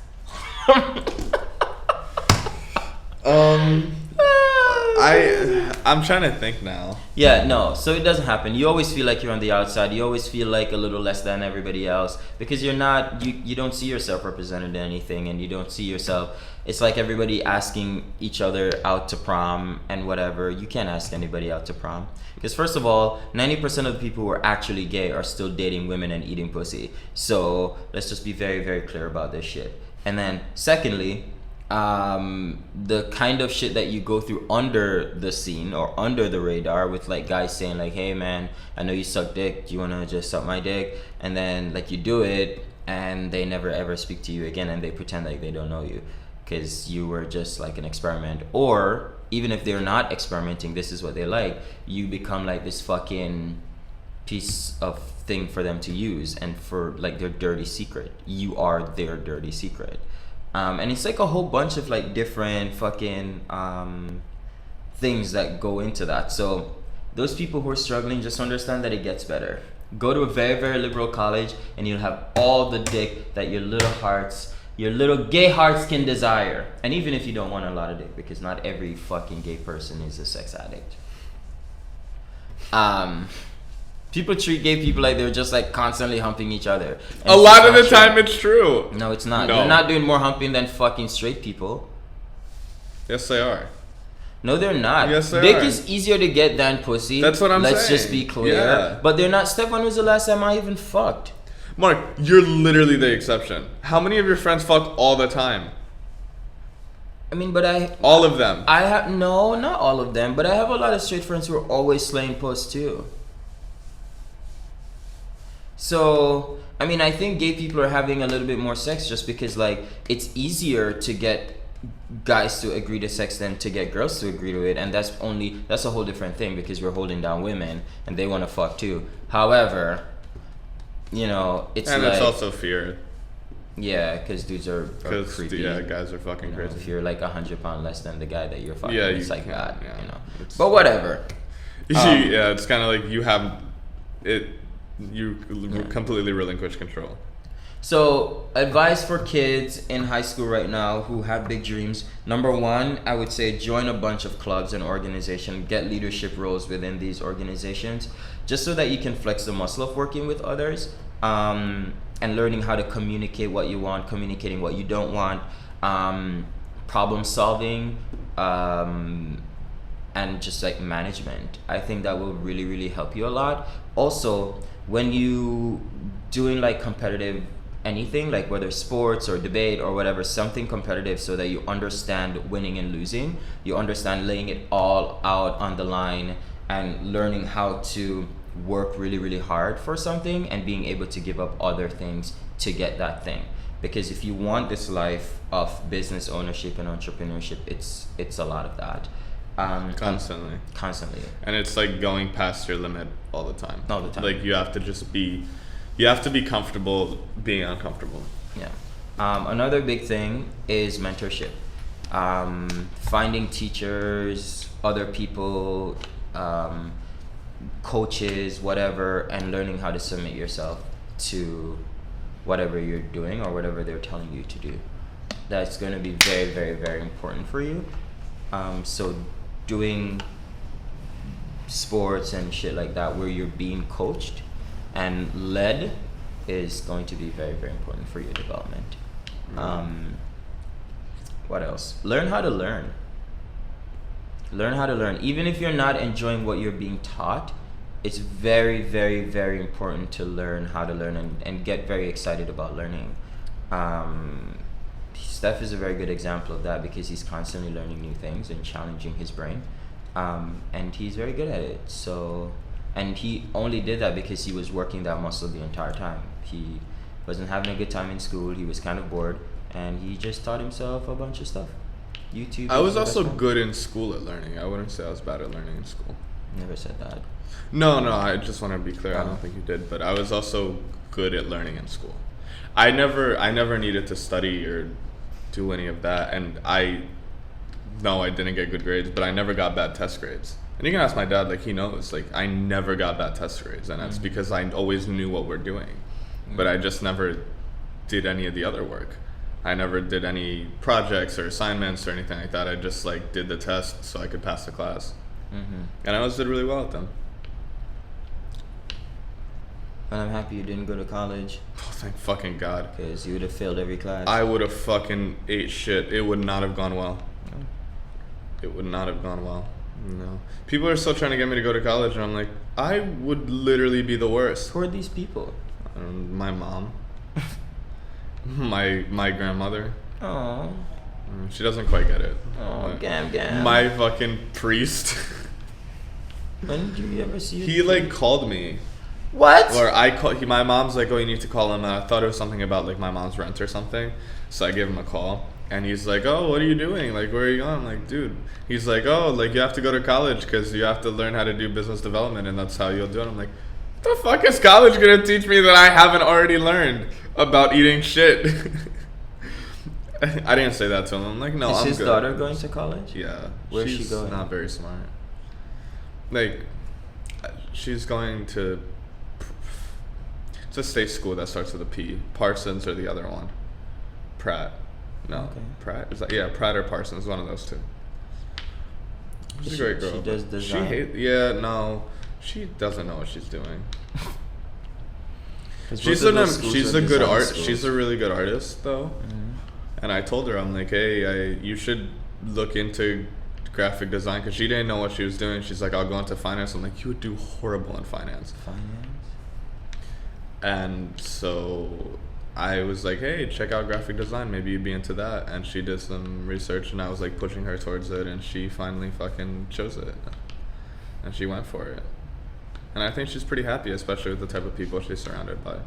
I'm trying to think now. Yeah, no. So it doesn't happen. You always feel like you're on the outside. You always feel like a little less than everybody else because you're not. You don't see yourself represented in anything, and you don't see yourself. It's like everybody asking each other out to prom and whatever. You can't ask anybody out to prom because first of all, 90% of the people who are actually gay are still dating women and eating pussy. So let's just be very, very clear about this shit. And then secondly, the kind of shit that you go through under the scene or under the radar with like guys saying like, hey man, I know you suck dick, do you want to just suck my dick? And then like you do it and they never ever speak to you again, and they pretend like they don't know you because you were just like an experiment. Or even if they're not experimenting, this is what they like, you become like this fucking piece of thing for them to use and for like their dirty secret. You are their dirty secret. And it's like a whole bunch of like different fucking things that go into that. So those people who are struggling, just understand that it gets better. Go to a very, very liberal college and you'll have all the dick that your little gay hearts can desire. And even if you don't want a lot of dick, because not every fucking gay person is a sex addict. People treat gay people like they're just like constantly humping each other. A lot of the time it's true. No, it's not. No. They're not doing more humping than fucking straight people. Yes, they are. No, they're not. Yes, they Dick are. is easier to get than pussy. That's what I'm saying. Let's just be clear. Yeah. But they're not. Stef, when was the last time I even fucked? Mark, you're literally the exception. How many of your friends fuck all the time? I mean, but All of them. I have no, not all of them, but I have a lot of straight friends who are always slaying puss too. So, I mean, I think gay people are having a little bit more sex just because, like, it's easier to get guys to agree to sex than to get girls to agree to it, and that's a whole different thing because we're holding down women and they want to fuck too. However, you know, it's also fear. Yeah, because dudes are creepy. Yeah, guys are fucking You know, crazy. if you're like 100 pounds less than the guy that you're fucking, Yeah, it's you like can't, that, yeah. you know. It's- But whatever. Yeah, it's kind of like you have it. You completely relinquish control. So, advice for kids in high school right now who have big dreams. Number one, I would say join a bunch of clubs and organizations. Get leadership roles within these organizations, just so that you can flex the muscle of working with others, and learning how to communicate what you want, communicating what you don't want, problem solving, and just like management. I think that will really, really help you a lot. Also, when you doing like competitive anything, like whether sports or debate or whatever, something competitive, so that you understand winning and losing, you understand laying it all out on the line and learning how to work really, really hard for something and being able to give up other things to get that thing. Because if you want this life of business ownership and entrepreneurship, it's a lot of that. Constantly. And it's like going past your limit all the time. All the time. Like you have to be comfortable being uncomfortable. Yeah. Another big thing is mentorship. Finding teachers, other people, coaches, whatever, and learning how to submit yourself to whatever you're doing or whatever they're telling you to do. That's going to be very, very, very important for you. So doing sports and shit like that where you're being coached and led is going to be very, very important for your development. What else? Learn how to learn. Learn how to learn. Even if you're not enjoying what you're being taught, it's very, very, very important to learn how to learn and get very excited about learning. Stef is a very good example of that because he's constantly learning new things and challenging his brain. And he's very good at it. So, and he only did that because he was working that muscle the entire time. He wasn't having a good time in school. He was kind of bored, and he just taught himself a bunch of stuff. YouTube. I was also good in school at learning. I wouldn't say I was bad at learning in school. Never said that. No, I just want to be clear. I don't think you did, but I was also good at learning in school. I never needed to study or do any of that, and I didn't get good grades, but I never got bad test grades. And you can ask my dad, like, he knows, like, I never got bad test grades, and that's because I always knew what we're doing, but I just never did any of the other work. I never did any projects or assignments or anything like that. I just like did the test so I could pass the class, and I always did really well at them. And I'm happy you didn't go to college. Oh, thank fucking God. Because you would have failed every class. I would have fucking ate shit. It would not have gone well. It would not have gone well. No. People are still trying to get me to go to college, and I'm like, I would literally be the worst. Who are these people? My mom. my grandmother. Oh. She doesn't quite get it. Oh, gam. My fucking priest. When did you ever see your He like called me. What? Or my mom's like, oh, you need to call him. And I thought it was something about like my mom's rent or something. So I gave him a call, and he's like, oh, what are you doing? Like, where are you going? I'm like, dude. He's like, oh, like you have to go to college because you have to learn how to do business development, and that's how you'll do it. I'm like, the fuck is college gonna teach me that I haven't already learned about eating shit? I didn't say that to him. I'm like, no, is I'm his good. daughter going to college? Yeah. Where's she She's going? not very smart. Like, She's going to. It's a state school that starts with a P. Parsons or the other one. Pratt. No. Okay. Pratt? Is that, yeah, Pratt or Parsons, one of those two. She's a great girl. She does design. No. She doesn't know what she's doing. She's She's a good art. She's a really good artist, though. Mm-hmm. And I told her, I'm like, hey, you should look into graphic design, because she didn't know what she was doing. She's like, I'll go into finance. I'm like, you would do horrible in finance. And so I was like, hey, check out graphic design. Maybe you'd be into that. And she did some research, and I was like pushing her towards it, and she finally fucking chose it. And she went for it. And I think she's pretty happy, especially with the type of people she's surrounded by.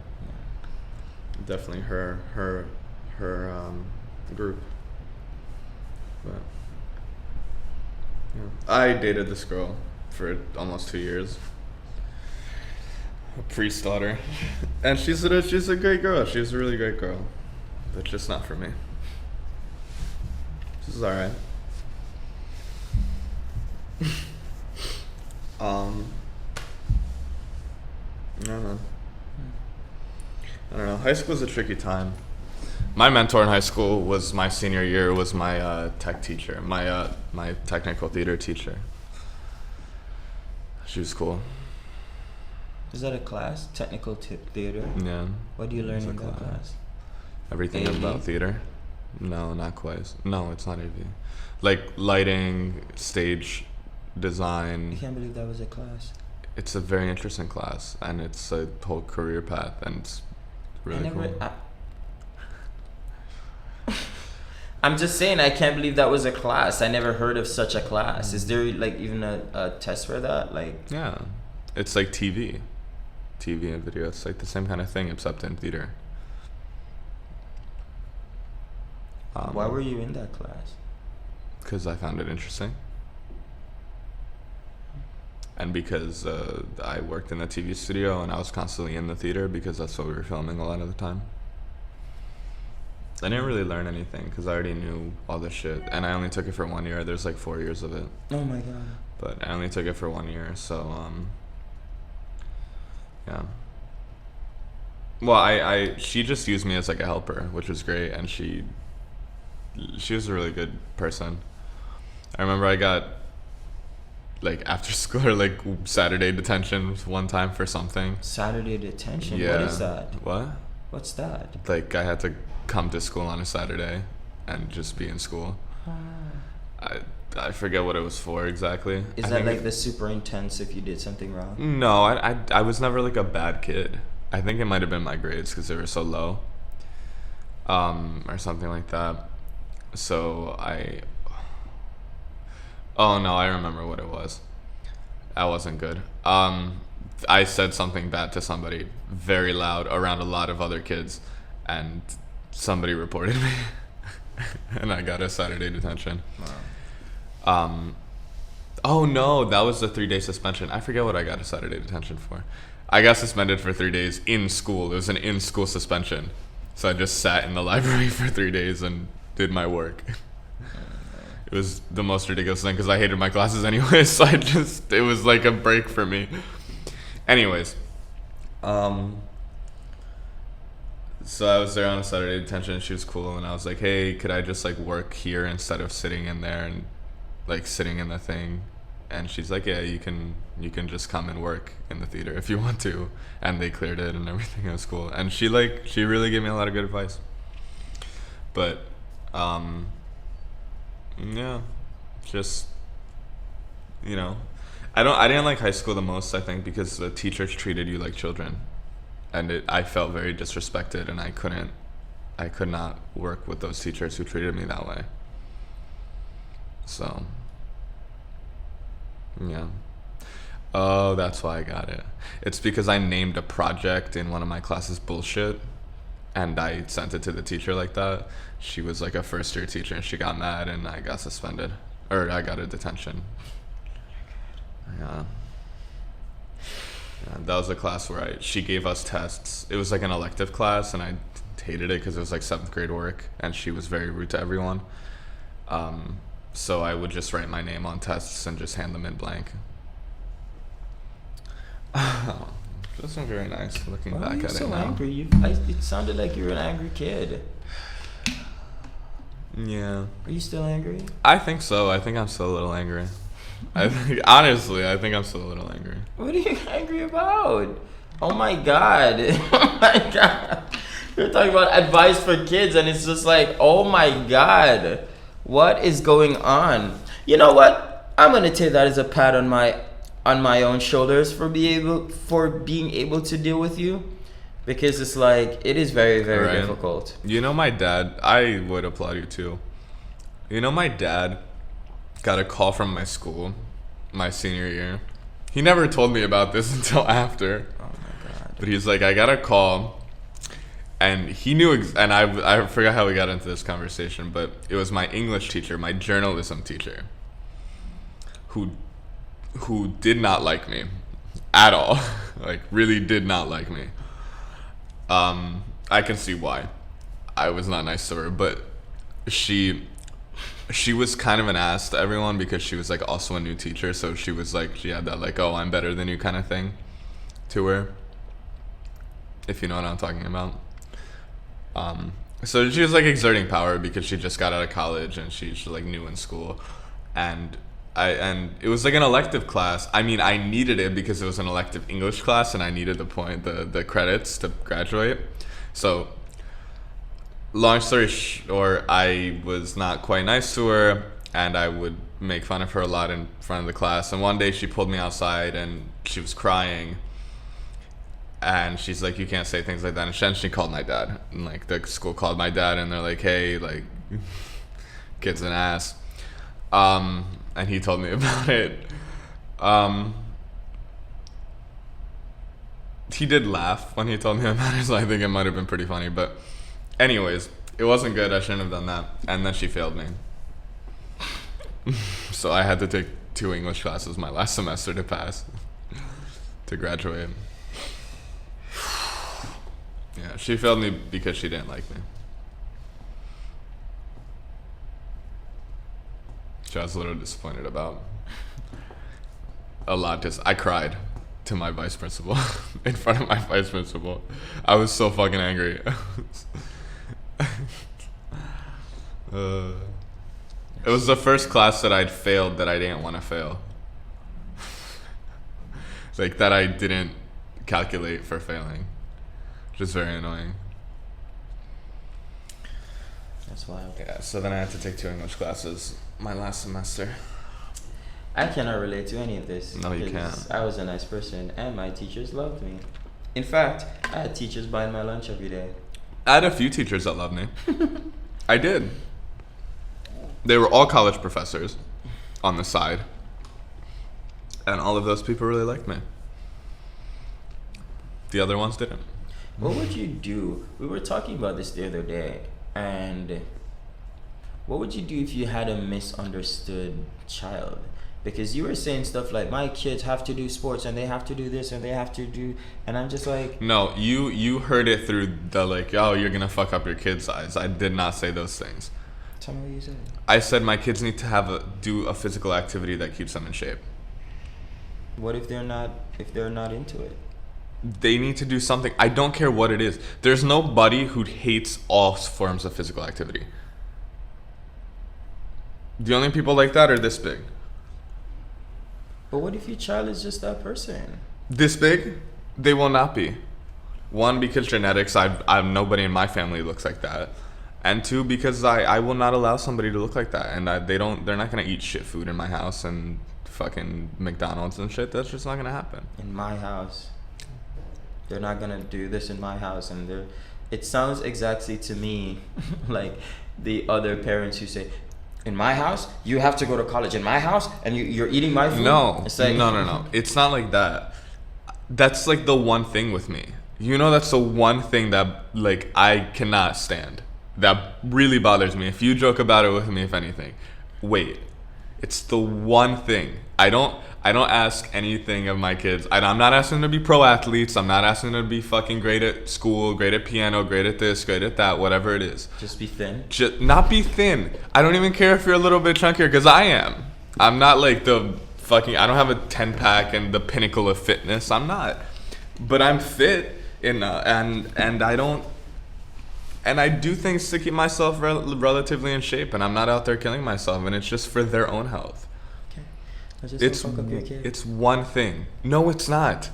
Definitely her group. But yeah. I dated this girl for almost 2 years. A priest daughter. And she's a great girl. She's a really great girl. But just not for me. This is alright. I don't know. High school is a tricky time. My mentor in high school was my senior year, was my tech teacher, my technical theater teacher. She was cool. Is that a class? Technical theater? Yeah. What do you learn in that class? Everything about theater? No, not quite. No, it's not AV. Like lighting, stage design. I can't believe that was a class. It's a very interesting class, and it's a whole career path, and it's really cool. I'm just saying, I can't believe that was a class. I never heard of such a class. Is there like even a test for that? Like, yeah, it's like TV and video. It's like the same kind of thing, except in theater. Why were you in that class? Because I found it interesting. And because I worked in the TV studio, and I was constantly in the theater because that's what we were filming a lot of the time. I didn't really learn anything because I already knew all this shit, and I only took it for 1 year. There's like 4 years of it. Oh my god. But I only took it for 1 year, so yeah. Well, she just used me as like a helper, which was great, and she was a really good person. I remember I got like after school or like Saturday detention one time for something. Saturday detention? Yeah. What is that? What? What's that? Like I had to come to school on a Saturday and just be in school. I forget what it was for exactly. Is that like the super intense if you did something wrong? No, I was never like a bad kid. I think it might have been my grades because they were so low, or something like that. So oh no, I remember what it was. That wasn't good. I said something bad to somebody very loud around a lot of other kids, and somebody reported me, and I got a Saturday detention. Wow. Oh no, that was the 3-day suspension. I forget what I got a Saturday detention for. I got suspended for 3 days in school. It was an in-school suspension. So I just sat in the library for 3 days and did my work. It was the most ridiculous thing because I hated my classes anyway, so it was like a break for me. Anyways, so I was there on a Saturday detention, and she was cool, and I was like, hey, could I just like work here instead of sitting in there and like sitting in the thing? And she's like, yeah, you can just come and work in the theater if you want to. And they cleared it and everything. It was cool. And she really gave me a lot of good advice. But yeah, just, you know, I didn't like high school the most, I think, because the teachers treated you like children, and I felt very disrespected, and I could not work with those teachers who treated me that way. So yeah. Oh, that's why I got it. It's because I named a project in one of my classes bullshit, and I sent it to the teacher like that. She was like a first-year teacher, and she got mad, and I got suspended. Or I got a detention. Yeah. That was a class where she gave us tests. It was like an elective class, and I hated it because it was like 7th grade work, and she was very rude to everyone. So I would just write my name on tests and just hand them in blank. It wasn't very nice looking Why back are you at so it now. angry? It sounded like you were an angry kid. Yeah. Are you still angry? I think so. I think I'm still a little angry. Honestly, I think I'm still a little angry. What are you angry about? Oh my god. Oh my god. You're talking about advice for kids and it's just like, oh my god. What is going on? You know what? I'm gonna take that as a pat on my own shoulders for being able to deal with you. Because it's like, it is very, very Right. difficult. You know, my dad, I would applaud you too. You know, my dad got a call from my school my senior year. He never told me about this until after. Oh my god. But he's like, I got a call. And he knew, and I forgot how we got into this conversation, but it was my English teacher, my journalism teacher, who did not like me at all. Like, really did not like me. I can see why. I was not nice to her, but she was kind of an ass to everyone because she was like also a new teacher, so she was like, she had that like, oh, I'm better than you kind of thing to her, if you know what I'm talking about. So she was like exerting power because she just got out of college and she's like new in school, and it was like an elective class. I mean, I needed it because it was an elective English class and I needed the credits to graduate. So long story short, I was not quite nice to her and I would make fun of her a lot in front of the class. And one day she pulled me outside and she was crying. And she's like, you can't say things like that. And then she called my dad. And like the school called my dad and they're like, hey, like, kid's an ass. And he told me about it. He did laugh when he told me about it, so I think it might have been pretty funny. But anyways, it wasn't good. I shouldn't have done that. And then she failed me. So I had to take 2 English classes my last semester to pass, to graduate. Yeah, she failed me because she didn't like me. Which I was a little disappointed about. A lot. I cried to my vice principal in front of my vice principal. I was so fucking angry. It was the first class that I'd failed that I didn't want to fail. Like that I didn't calculate for failing. Which is very annoying. That's wild. Yeah, so then I had to take 2 English classes my last semester. I cannot relate to any of this. No, you because can't. I was a nice person and my teachers loved me. In fact, I had teachers buying my lunch every day. I had a few teachers that loved me. I did. They were all college professors on the side. And all of those people really liked me. The other ones didn't. What would you do? We were talking about this the other day, and what would you do if you had a misunderstood child? Because you were saying stuff like, my kids have to do sports and they have to do this and they have to do, and I'm just like, No, you heard it through the like, oh, you're gonna fuck up your kids' eyes. I did not say those things. tell me what you said. I said my kids need to do a physical activity that keeps them in shape. What if they're not into it? They need to do something. I don't care what it is. There's nobody who hates all forms of physical activity. The only people like that are this big. But what if your child is just that person? This big? They will not be. 1, because genetics. I've nobody in my family looks like that. And 2, because I will not allow somebody to look like that. And they're not gonna eat shit food in my house and fucking McDonald's and shit. That's just not gonna happen. In my house. They're not gonna do this in my house, and it sounds exactly to me like the other parents who say, in my house, you have to go to college. In my house, and you're eating my food. No, it's like, no. It's not like that. That's like the one thing with me. You know, that's the one thing that like I cannot stand. That really bothers me. If you joke about it with me, if anything, wait. It's the one thing. I don't ask anything of my kids. I'm not asking them to be pro athletes. I'm not asking them to be fucking great at school, great at piano, great at this, great at that, whatever it is. Just be thin. Just not be thin. I don't even care if you're a little bit chunkier, because I am. I'm not like the I don't have a 10-pack and the pinnacle of fitness. I'm not, but I'm fit and I do things to keep myself relatively in shape, and I'm not out there killing myself, and it's just for their own health. Okay. Just don't fuck up your kid. It's one thing. No, it's not.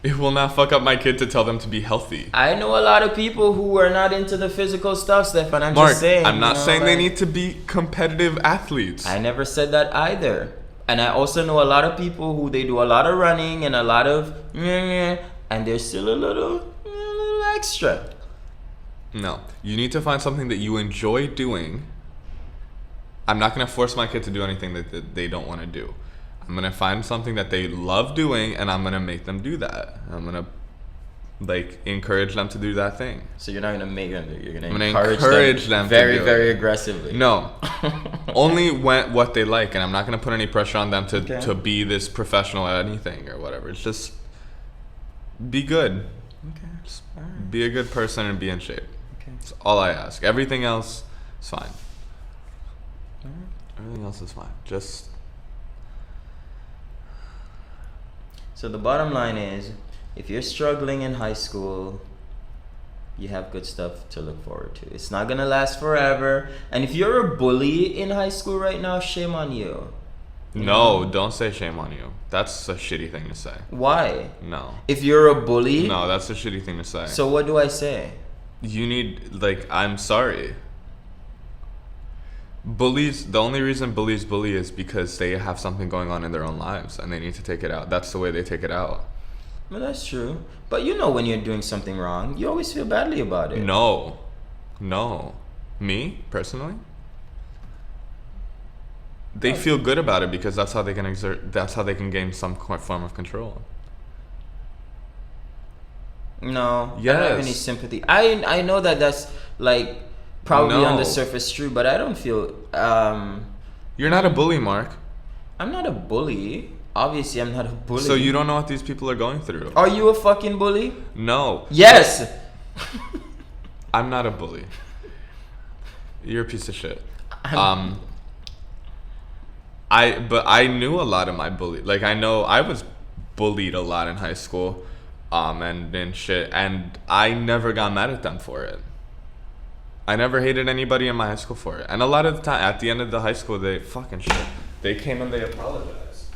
It will not fuck up my kid to tell them to be healthy. I know a lot of people who are not into the physical stuff, Stefan. I'm Mark, just saying. I'm not saying they need to be competitive athletes. I never said that either. And I also know a lot of people who they do a lot of running and a lot of and they're still a little extra. No, you need to find something that you enjoy doing. I'm not going to force my kid to do anything that they don't want to do. I'm going to find something that they love doing, and I'm going to make them do that. I'm going to encourage them to do that thing. So you're not going to make them do it. You're going to to encourage them very, very aggressively. No. Only what they like, and I'm not going to put any pressure on them to be this professional at anything or whatever. It's just be good. Okay. Just right. Be a good person and be in shape. Okay. That's all I ask. Everything else is fine. All right. Everything else is fine. Just... So the bottom line is, if you're struggling in high school, you have good stuff to look forward to. It's not gonna last forever. And if you're a bully in high school right now, shame on you. No, don't say shame on you. That's a shitty thing to say. Why? No. If you're a bully? No, that's a shitty thing to say. So what do I say? You need, I'm sorry. Bullies, the only reason bullies bully is because they have something going on in their own lives and they need to take it out. That's the way they take it out. Well, that's true. But you know when you're doing something wrong, you always feel badly about it. No. Me, personally? They feel good about it because that's how they can gain some form of control. No. Yes. I don't have any sympathy. I know that's probably on the surface true, but I don't feel You're not a bully, Mark. I'm not a bully. Obviously I'm not a bully. So you don't know what these people are going through. Are you a fucking bully? No. Yes. I'm not a bully. You're a piece of shit. But I knew a lot of my bully. I know I was bullied a lot in high school, and shit, and I never got mad at them for it. I never hated anybody in my high school for it. And a lot of the time, at the end of the high school, they fucking shit. They came and they apologized.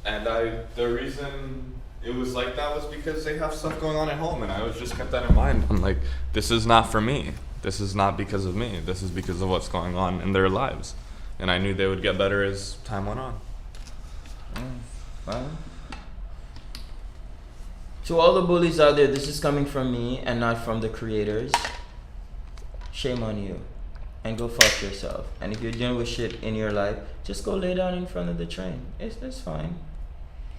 And the reason it was like that was because they have stuff going on at home, and I always just kept that in mind. I'm like, this is not for me. This is not because of me. This is because of what's going on in their lives. And I knew they would get better as time went on. Well, to all the bullies out there, this is coming from me and not from the creators. Shame on you. And go fuck yourself. And if you're dealing with shit in your life, just go lay down in front of the train. It's fine.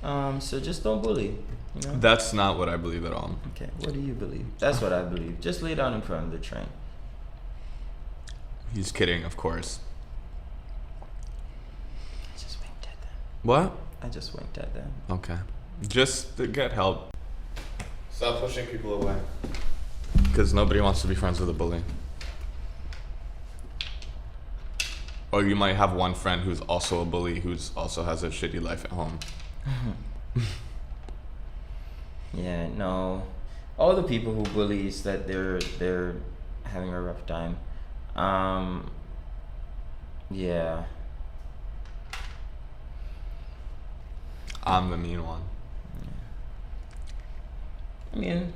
So just don't bully. You know? That's not what I believe at all. Okay, what do you believe? That's what I believe. Just lay down in front of the train. He's kidding, of course. I just winked at them. What? I just winked at them. Okay. Just to get help. Stop pushing people away. Because nobody wants to be friends with a bully. Or you might have one friend who's also a bully who's also has a shitty life at home. Yeah, no. All the people who bullies that they're having a rough time. Yeah. I'm the mean one. I mean,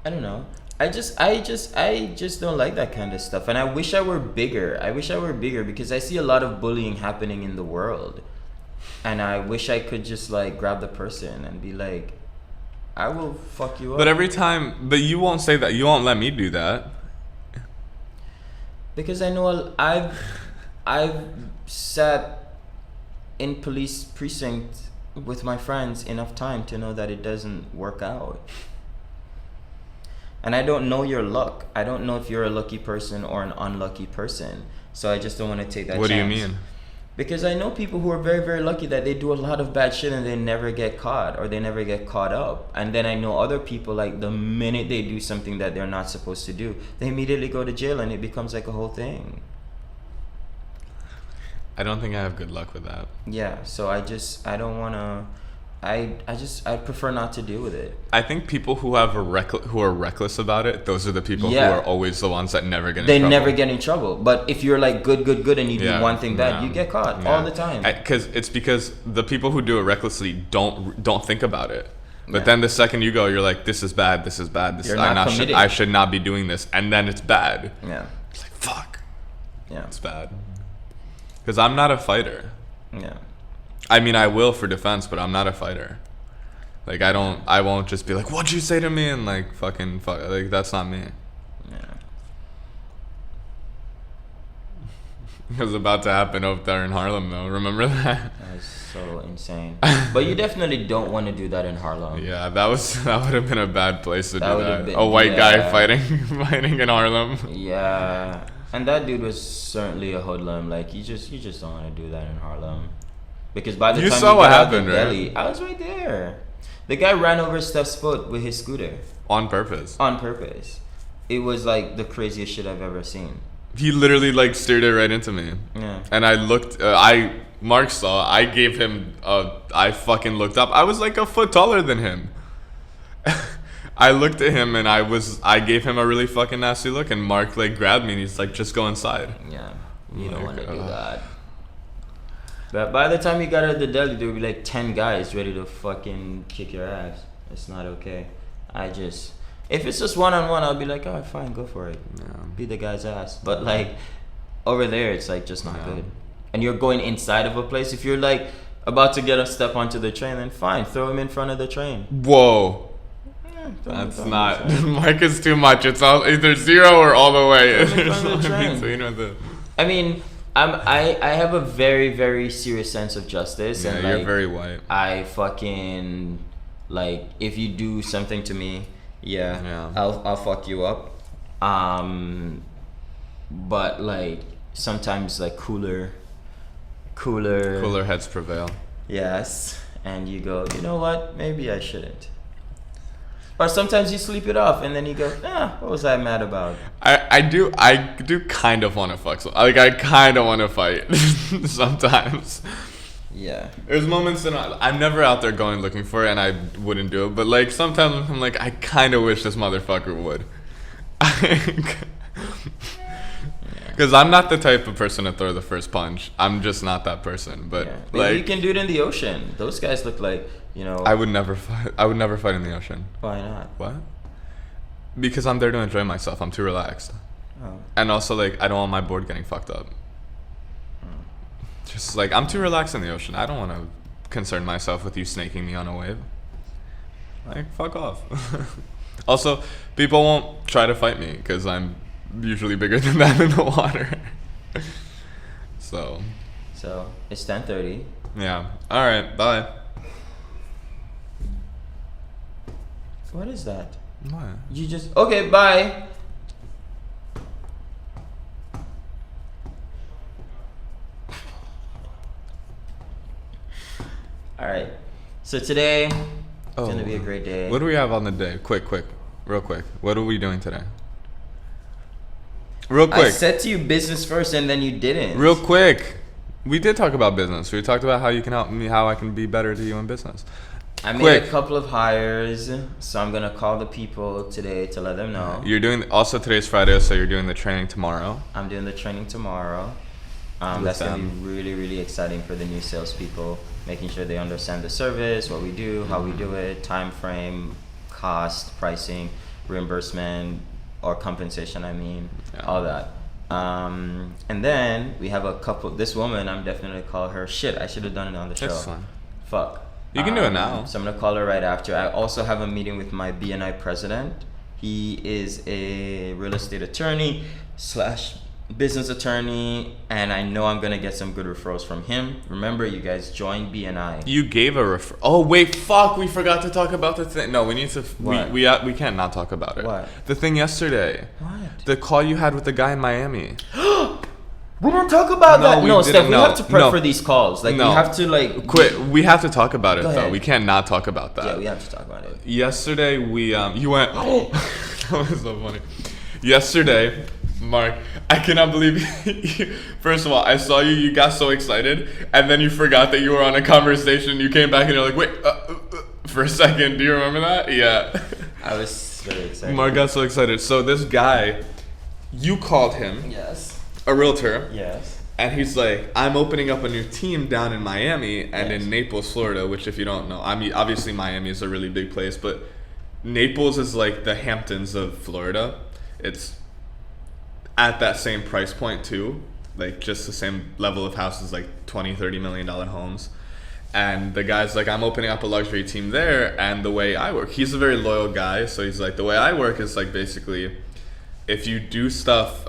I don't know. I just don't like that kind of stuff, and I wish I were bigger. I wish I were bigger because I see a lot of bullying happening in the world, and I wish I could just grab the person and be like, I will fuck you up. But you won't say that. You won't let me do that. Because I know I've sat in police precinct with my friends enough time to know that it doesn't work out. And I don't know your luck. I don't know if you're a lucky person or an unlucky person. So I just don't want to take that chance. What do you mean? Because I know people who are very, very lucky that they do a lot of bad shit and they never get caught or they never get caught up. And then I know other people, the minute they do something that they're not supposed to do, they immediately go to jail and it becomes a whole thing. I don't think I have good luck with that. Yeah, so I don't want to. I prefer not to deal with it. I think people who who are reckless about it, those are the people who are always the ones that never get in trouble. They never get in trouble. But if you're like good, and you do one thing bad, you get caught all the time. Because the people who do it recklessly don't think about it. But then the second you go, you're like, this is bad. I should not be doing this, and then it's bad. Yeah. It's like fuck. Yeah. It's bad. Because I'm not a fighter. Yeah. I mean, I will for defense, but I'm not a fighter. Like, I won't just be like, what'd you say to me? And like, fuck. Like, that's not me. Yeah. It was about to happen up there in Harlem, though. Remember that? That was so insane. But you definitely don't want to do that in Harlem. Yeah, that would have been a bad place to do that. Been, a white guy fighting in Harlem. Yeah. And that dude was certainly a hoodlum. Like, you just don't want to do that in Harlem. Because by the time saw you what got out happened, the right? deli, I was right there. The guy ran over Stef's foot with his scooter. On purpose. On purpose. It was like the craziest shit I've ever seen. He literally like steered it right into me. Yeah. And I looked. Mark saw. I gave him. I fucking looked up. I was like a foot taller than him. I looked at him and I gave him a really fucking nasty look. And Mark like grabbed me and he's like, just go inside. Yeah. You don't want to do that. But by the time you got out of the deli, there would be like 10 guys ready to fucking kick your ass. It's not okay. If it's just one-on-one, I'll be like, all right, fine, go for it. Yeah. Beat the guy's ass. But like, over there, it's like just not good. And you're going inside of a place. If you're like about to get a step onto the train, then fine, throw him in front of the train. Whoa. Yeah, that's not. Mark is too much. It's all either zero or all the way. So you know I mean, I have a very, very serious sense of justice. Yeah, and you're like, very white. I fucking like if you do something to me, I'll fuck you up. But like sometimes like cooler heads prevail. Yes, and you go, you know what? Maybe I shouldn't. Or sometimes you sleep it off, and then you go, what was I mad about? I do kind of want to fuck. Like, I kind of want to fight sometimes. Yeah. There's moments that I'm never out there going looking for it, and I wouldn't do it. But, like, sometimes I'm like, I kind of wish this motherfucker would. Because I'm not the type of person to throw the first punch. I'm just not that person. But, maybe you can do it in the ocean. Those guys look like... You know, I would never fight in the ocean. Why not? What? Because I'm there to enjoy myself. I'm too relaxed. Oh. And also, like, I don't want my board getting fucked up. Just like, I'm too relaxed in the ocean. I don't want to concern myself with you snaking me on a wave. Like, fuck off. Also, people won't try to fight me because I'm usually bigger than them in the water. So it's 10:30. Yeah. All right. Bye. What is that? What? You just... Okay, bye. Alright. So today, it's going to be a great day. What do we have on the day? Real quick. What are we doing today? Real quick. I said to you business first and then you didn't. Real quick. We did talk about business. We talked about how you can help me, how I can be better to you in business. I made a couple of hires, so I'm gonna call the people today to let them know. You're doing also today's Friday, so you're doing the training tomorrow. I'm doing the training tomorrow. That's gonna be really, really exciting for the new salespeople, making sure they understand the service, what we do, how we do it, time frame, cost, pricing, reimbursement, or compensation. All that. And then we have a couple. This woman, I'm definitely gonna call her. Shit, I should have done it on the show. That's fine. Fuck. You can do it now. So I'm gonna call her right after. I also have a meeting with my BNI president. He is a real estate attorney / business attorney, and I know I'm gonna get some good referrals from him. Remember, you guys joined BNI. You gave a refer. Oh wait, fuck! We forgot to talk about the thing. No, we need to. What? We can't not talk about it. What? The thing yesterday. What? The call you had with the guy in Miami. We don't talk about that. No, Stef, we have to prep for these calls. Like, we have to, like... Quit. We have to talk about it, though. Ahead. We can't not talk about that. Yeah, we have to talk about it. Yesterday, we... You went... Oh! That was so funny. Yesterday, Mark, I cannot believe you. First of all, I saw you. You got so excited, and then you forgot that you were on a conversation. You came back and you're like, wait, for a second. Do you remember that? Yeah. I was very excited. Mark got so excited. So this guy, you called him. Yes. A realtor. Yes. And he's like, I'm opening up a new team down in Miami and Yes. in Naples, Florida. Which, if you don't know, I mean, obviously Miami is a really big place, but Naples is like the Hamptons of Florida. It's at that same price point too, like just the same level of houses, like 20-30 million dollar homes. And the guy's like, I'm opening up a luxury team there, and the way I work, he's a very loyal guy, so he's like, the way I work is like, basically, if you do stuff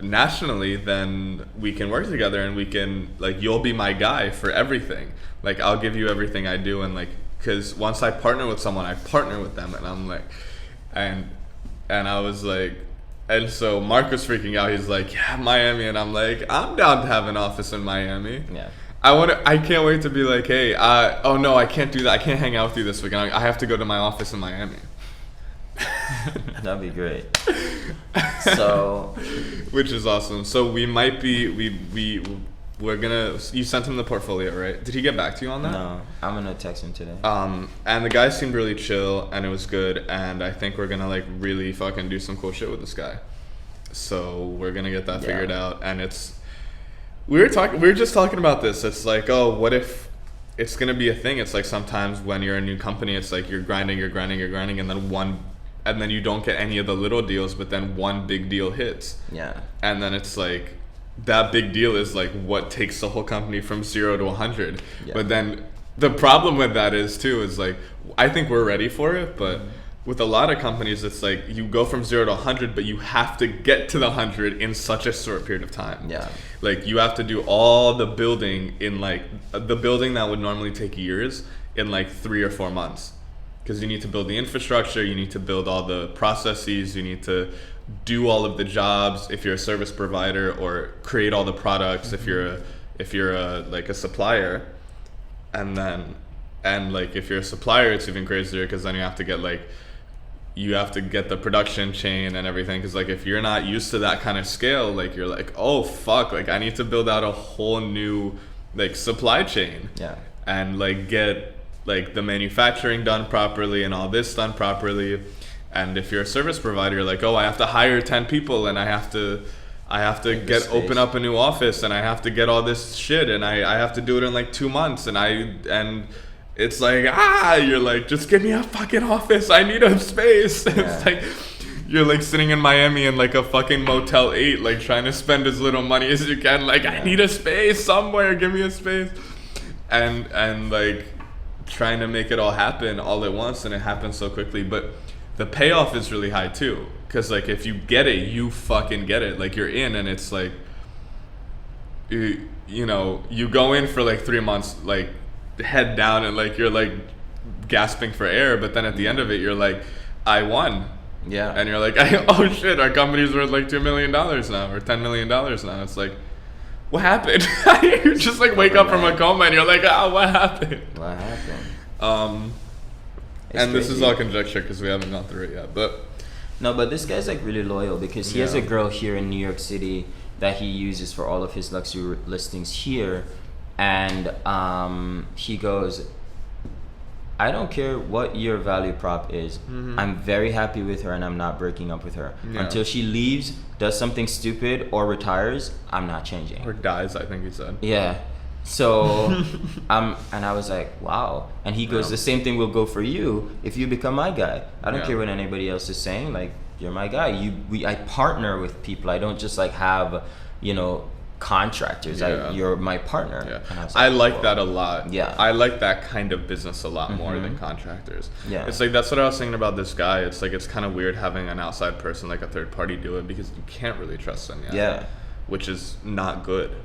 nationally, then we can work together, and we can, like, you'll be my guy for everything. Like, I'll give you everything I do, and like, because once I partner with someone, I partner with them. And I'm like, and I was like, and so Mark was freaking out. He's like, yeah, Miami. And I'm like, I'm down to have an office in Miami. Yeah. I can't wait to be like, hey, oh no, I can't do that. I can't hang out with you this weekend. I have to go to my office in Miami. That'd be great. So, which is awesome. So we might be, we're gonna, you sent him the portfolio, right? Did he get back to you on that? no, I'm gonna text him today. And the guy seemed really chill, and it was good, and I think we're gonna like really fucking do some cool shit with this guy. So we're gonna get that figured out, and we were just talking about this. It's like, oh, what if it's gonna be a thing? It's like sometimes when you're a new company, it's like you're grinding, and then you don't get any of the little deals, but then one big deal hits. Yeah. And then it's like, that big deal is like what takes the whole company from 0 to 100. Yeah. But then the problem with that is like, I think we're ready for it, but with a lot of companies, it's like you go from 0 to 100, but you have to get to the 100 in such a short period of time. Yeah. Like you have to do all the building in like, the building that would normally take years in like 3 or 4 months. Because you need to build the infrastructure, you need to build all the processes, you need to do all of the jobs if you're a service provider, or create all the products if you're a like a supplier. And like if you're a supplier, it's even crazier, because then you have to get the production chain and everything, because like if you're not used to that kind of scale, like you're like, oh fuck, like I need to build out a whole new like supply chain. Yeah. And like get like the manufacturing done properly and all this done properly. And if you're a service provider, you're like, oh, I have to hire 10 people, and I have to open up a new office, and I have to get all this shit, and I have to do it in like 2 months, and it's like, you're like, just give me a fucking office, I need a space. Yeah. It's like you're like sitting in Miami in like a fucking Motel 8, like trying to spend as little money as you can, like, I need a space somewhere, give me a space, and like trying to make it all happen all at once, and it happens so quickly. But the payoff is really high too, because like if you get it, you fucking get it. Like you're in, and it's like, you know, you go in for like 3 months, like head down, and like you're like gasping for air, but then at the end of it, you're like, I won. Yeah. And you're like, oh shit, our company's worth like $2 million now, or $10 million now. It's like, what happened? You just like wake up from a coma, and you're like, what happened? What happened? And this is all conjecture because we haven't gone through it yet, but no, but this guy's like really loyal, because he has a girl here in New York City that he uses for all of his luxury listings here, and he goes, I don't care what your value prop is. Mm-hmm. I'm very happy with her, and I'm not breaking up with her until she leaves, does something stupid, or retires. I'm not changing. Or dies, I think he said. Yeah. So, and I was like, wow. And he goes, the same thing will go for you if you become my guy. I don't care what anybody else is saying. Like, you're my guy. I partner with people. I don't just like have, contractors. You're my partner. Yeah. I like that a lot. Yeah. I like that kind of business a lot more than contractors. Yeah. It's like, that's what I was thinking about this guy. It's like, it's kind of weird having an outside person, like a third party, do it, because you can't really trust them yet. Yeah. Which is not good.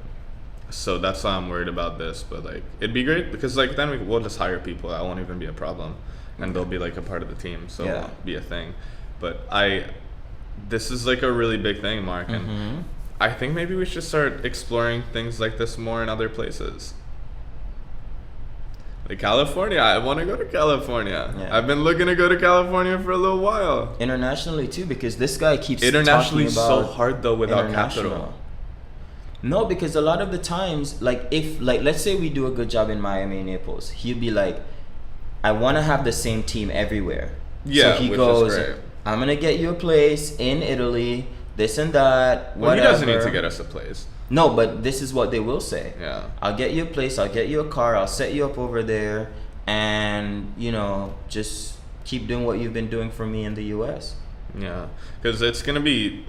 So that's why I'm worried about this. But like, it'd be great, because like then we'll just hire people. That won't even be a problem, and they'll be like a part of the team, so it won't be a thing. But this is like a really big thing, Mark, and I think maybe we should start exploring things like this more in other places. Like California, I want to go to California. Yeah. I've been looking to go to California for a little while. Internationally too, because this guy keeps Internationally talking so about hard though without international. capital. No, because a lot of the times, like if like let's say we do a good job in Miami and Naples, he'd be like, I want to have the same team everywhere. Yeah, so he which goes, is great. I'm gonna get you a place in Italy, this and that. Well, whatever. he doesn't need to get us a place. No, but this is what they will say. Yeah. I'll get you a place, I'll get you a car, I'll set you up over there, and just keep doing what you've been doing for me in the US. Yeah, because it's gonna be.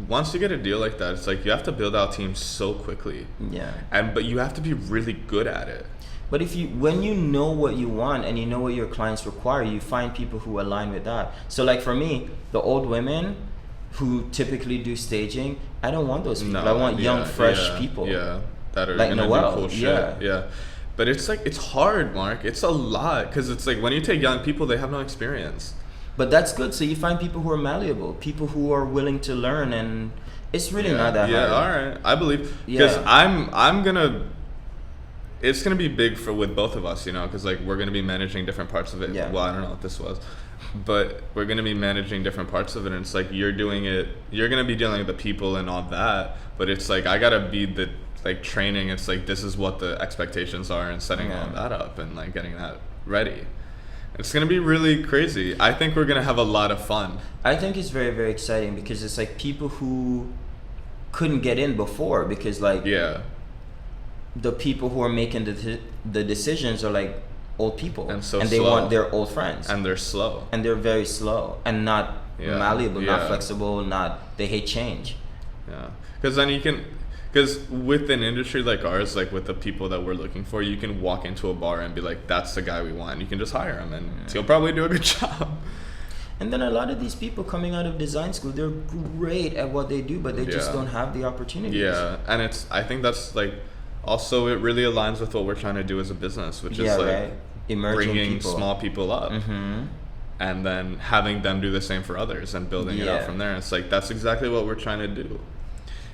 Once you get a deal like that, it's like you have to build out teams so quickly. Yeah. But you have to be really good at it. But when you know what you want and you know what your clients require, you find people who align with that. So like for me, the old women who typically do staging, I don't want those people. I want young, fresh people. Yeah, that are like gonna Noelle, do cool shit. Yeah. But it's like, it's hard, Mark. It's a lot, because it's like when you take young people, they have no experience. But that's good. So you find people who are malleable, people who are willing to learn, and it's really not that hard. Yeah, all right. I believe, because I'm gonna. It's gonna be big with both of us, because like we're gonna be managing different parts of it. Yeah. Well, I don't know what this was, but we're gonna be managing different parts of it, and it's like you're doing it. You're gonna be dealing with the people and all that, but it's like I gotta be the training. It's like this is what the expectations are, and setting all that up and like getting that ready. It's gonna be really crazy. I think we're gonna have a lot of fun. I think it's very, very exciting because it's like people who couldn't get in before because like the people who are making the decisions are like old people and they want their old friends and they're slow and they're very slow and not malleable, not flexible, they hate change. Yeah, because then you can. Because with an industry like ours, like with the people that we're looking for, you can walk into a bar and be like, that's the guy we want. You can just hire him and he'll probably do a good job. And then a lot of these people coming out of design school, they're great at what they do, but they just don't have the opportunities. Yeah, and I think that's like, also it really aligns with what we're trying to do as a business, which is like bringing small people up. Mm-hmm. And then having them do the same for others and building it out from there. It's like, that's exactly what we're trying to do.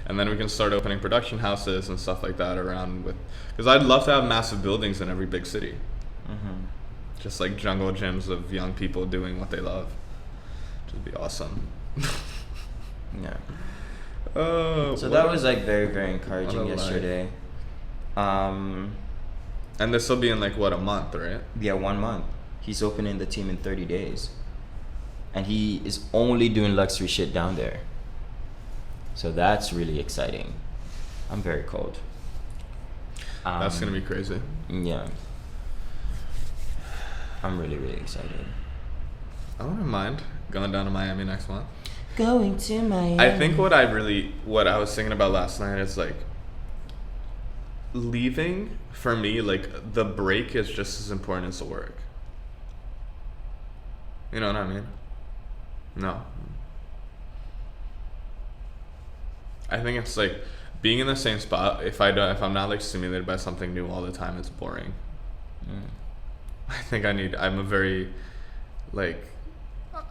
And then we can start opening production houses and stuff like that around because I'd love to have massive buildings in every big city. Mm-hmm. Just like jungle gyms of young people doing what they love. Which would be awesome. Yeah. So that was like very, very encouraging yesterday. And this will be in like what, a month, right? Yeah, 1 month. He's opening the team in 30 days. And he is only doing luxury shit down there. So that's really exciting. I'm very cold. That's gonna be crazy. Yeah. I'm really, really excited. I wouldn't mind going down to Miami next month. Going to Miami. I think what I was thinking about last night is like leaving for me, like the break is just as important as the work. You know what I mean? No. I think it's like being in the same spot. If I'm not like stimulated by something new all the time, it's boring. I think I'm a very like,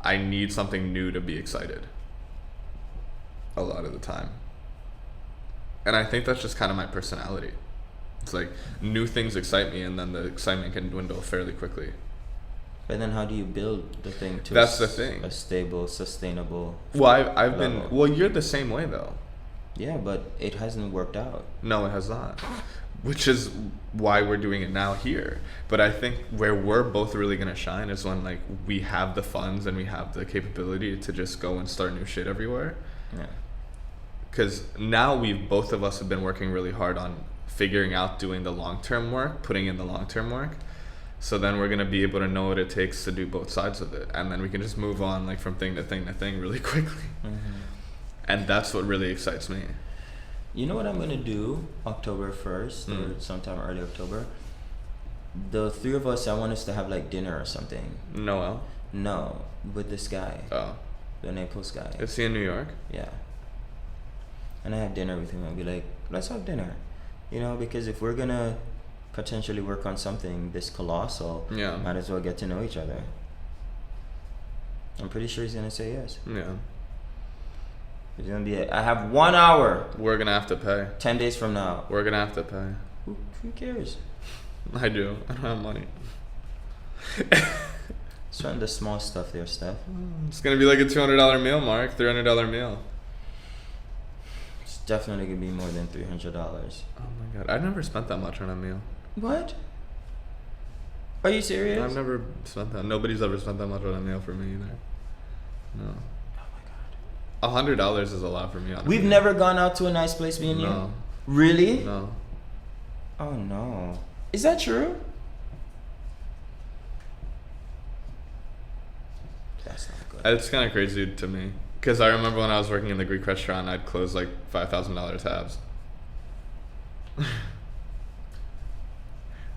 I need something new to be excited a lot of the time. And I think that's just kind of my personality. It's like new things excite me, and then the excitement can dwindle fairly quickly. But then how do you build the thing to the thing. A stable, sustainable Well, I've been, you're the same way though. Yeah, but it hasn't worked out. No, it has not. Which is why we're doing it now here. But I think where we're both really gonna shine is when like we have the funds and we have the capability to just go and start new shit everywhere. Yeah. Because now both of us have been working really hard on figuring out doing the long-term work, putting in the long-term work. So then we're gonna be able to know what it takes to do both sides of it, and then we can just move on like from thing to thing to thing really quickly. Mm-hmm. And that's what really excites me. You know what I'm gonna do October 1st or sometime early October? The three of us, I want us to have like dinner or something. Noelle? No, with this guy. Oh. The Naples guy. Is he in New York? Yeah. And I have dinner with him and be like, let's have dinner. Because if we're gonna potentially work on something this colossal, might as well get to know each other. I'm pretty sure he's gonna say yes. Yeah. It's gonna be I have 1 hour. We're gonna have to pay. 10 days from now. We're gonna have to pay. Who cares? I do. I don't have money. Spend the small stuff there, Steph. It's gonna be like a $200 meal, Mark. $300 meal. It's definitely gonna be more than $300. Oh my god, I've never spent that much on a meal. What? Are you serious? I've never spent that. Nobody's ever spent that much on a meal for me either. No. Oh my god. $100 is a lot for me. We've never gone out to a nice place, me and you? No. Really? No. Oh no. Is that true? That's not good. It's kind of crazy to me. Because I remember when I was working in the Greek restaurant, I'd close like $5,000 tabs.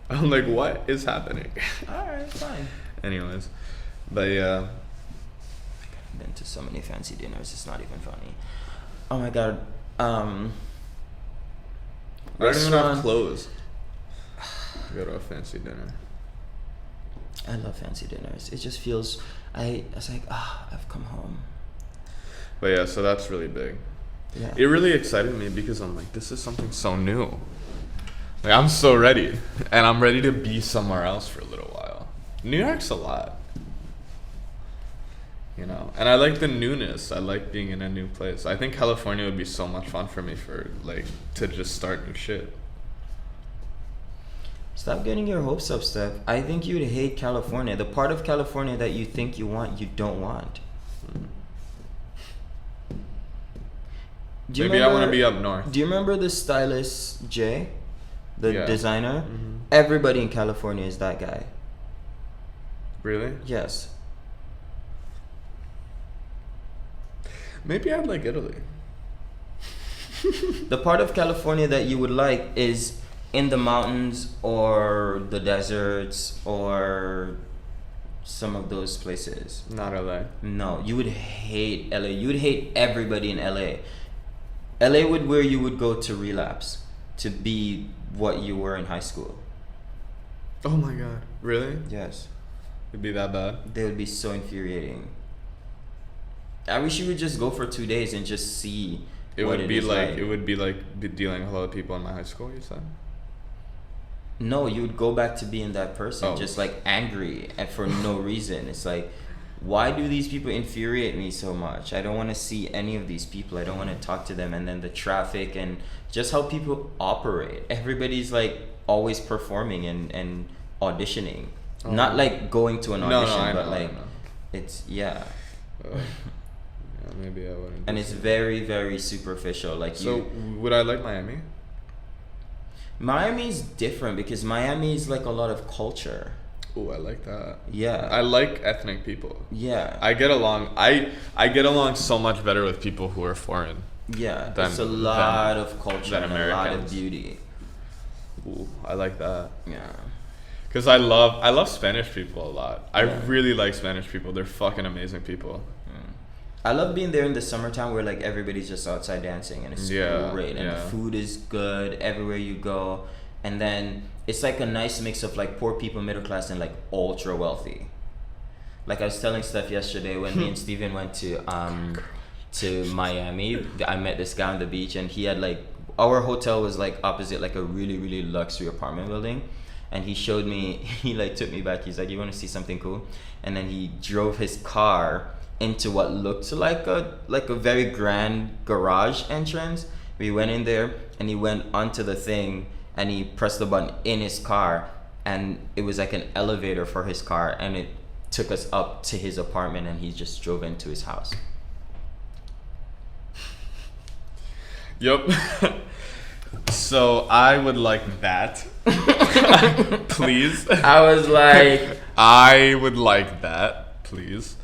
I'm like, what is happening? Alright, fine. Anyways. But yeah. I've been to so many fancy dinners, it's not even funny. Oh my god. I don't even have clothes. Go to a fancy dinner. I love fancy dinners. It just feels, it's like, I've come home. But yeah, so that's really big. Yeah. It really excited me because I'm like, this is something so new. Like, I'm so ready. And I'm ready to be somewhere else for a little while. New York's a lot. You know? And I like the newness. I like being in a new place. I think California would be so much fun for me to just start new shit. Stop getting your hopes up, Steph. I think you'd hate California. The part of California that you think you want, you don't want. Maybe I want to be up north. Do you remember the stylist Jay? The designer? Mm-hmm. Everybody in California is that guy. Really? Yes. Maybe I'd like Italy. The part of California that you would like is in the mountains or the deserts or some of those places. Not LA. No, you would hate LA. You would hate everybody in LA. LA would where you would go to relapse, to be what you were in high school. Oh my god. Really? Yes. It'd be that bad? They would be so infuriating. I wish you would just go for 2 days and just see It what would be is like it would be like dealing with a lot of people in my high school, you said? No, you would go back to being that person, Oh. just like angry and for no reason. It's like, why do these people infuriate me so much? I don't want to see any of these people. I don't want to talk to them. And then the traffic and just how people operate. Everybody's like always performing and auditioning. Oh. Not like going to an audition, but like it's yeah, maybe I wouldn't. And it's very, very superficial. Like so would I like Miami? Miami's different because Miami is like a lot of culture. Oh, I like that. Yeah. I like ethnic people. Yeah. I get along. I get along so much better with people who are foreign. Yeah. There's a lot of culture and a lot of beauty. Ooh, I like that. Yeah. Cause I love Spanish people a lot. I really like Spanish people. They're fucking amazing people. I love being there in the summertime where like everybody's just outside dancing and it's great and the food is good everywhere you go, and then it's like a nice mix of like poor people, middle class, and like ultra wealthy. Like I was telling Steph yesterday when me and Steven went to Miami, I met this guy on the beach and he had like, our hotel was like opposite like a really, really luxury apartment building. And he showed me, he like took me back. He's like, you want to see something cool? And then he drove his car into what looked like a very grand garage entrance. We went in there and he went onto the thing and he pressed the button in his car and it was like an elevator for his car and it took us up to his apartment and he just drove into his house. Yep. So I would like that. Please. I was like, I would like that, please.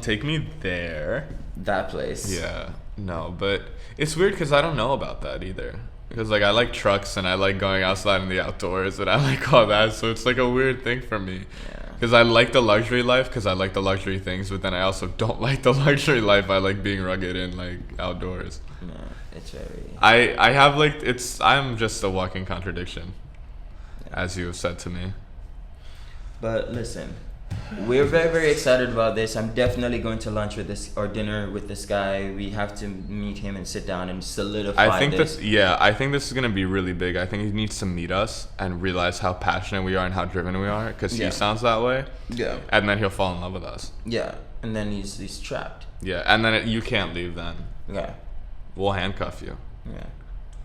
Take me there. That place. Yeah. No, but it's weird because I don't know about that either. Because like I like trucks and I like going outside in the outdoors and I like all that. So it's like a weird thing for me. Yeah. Because I like the luxury life because I like the luxury things, but then I also don't like the luxury life. I like being rugged and like outdoors. No, it's very. I have like I'm just a walking contradiction, as you have said to me. But listen, We're very, very excited about this. I'm definitely going to lunch with this or dinner with this guy. We have to meet him and sit down and solidify I think this. I think this is gonna be really big. I think he needs to meet us and realize how passionate we are and how driven we are, because he sounds that way. Yeah. And then he'll fall in love with us. Yeah. And then he's trapped. Yeah. And then you can't leave then. Yeah. We'll handcuff you. Yeah.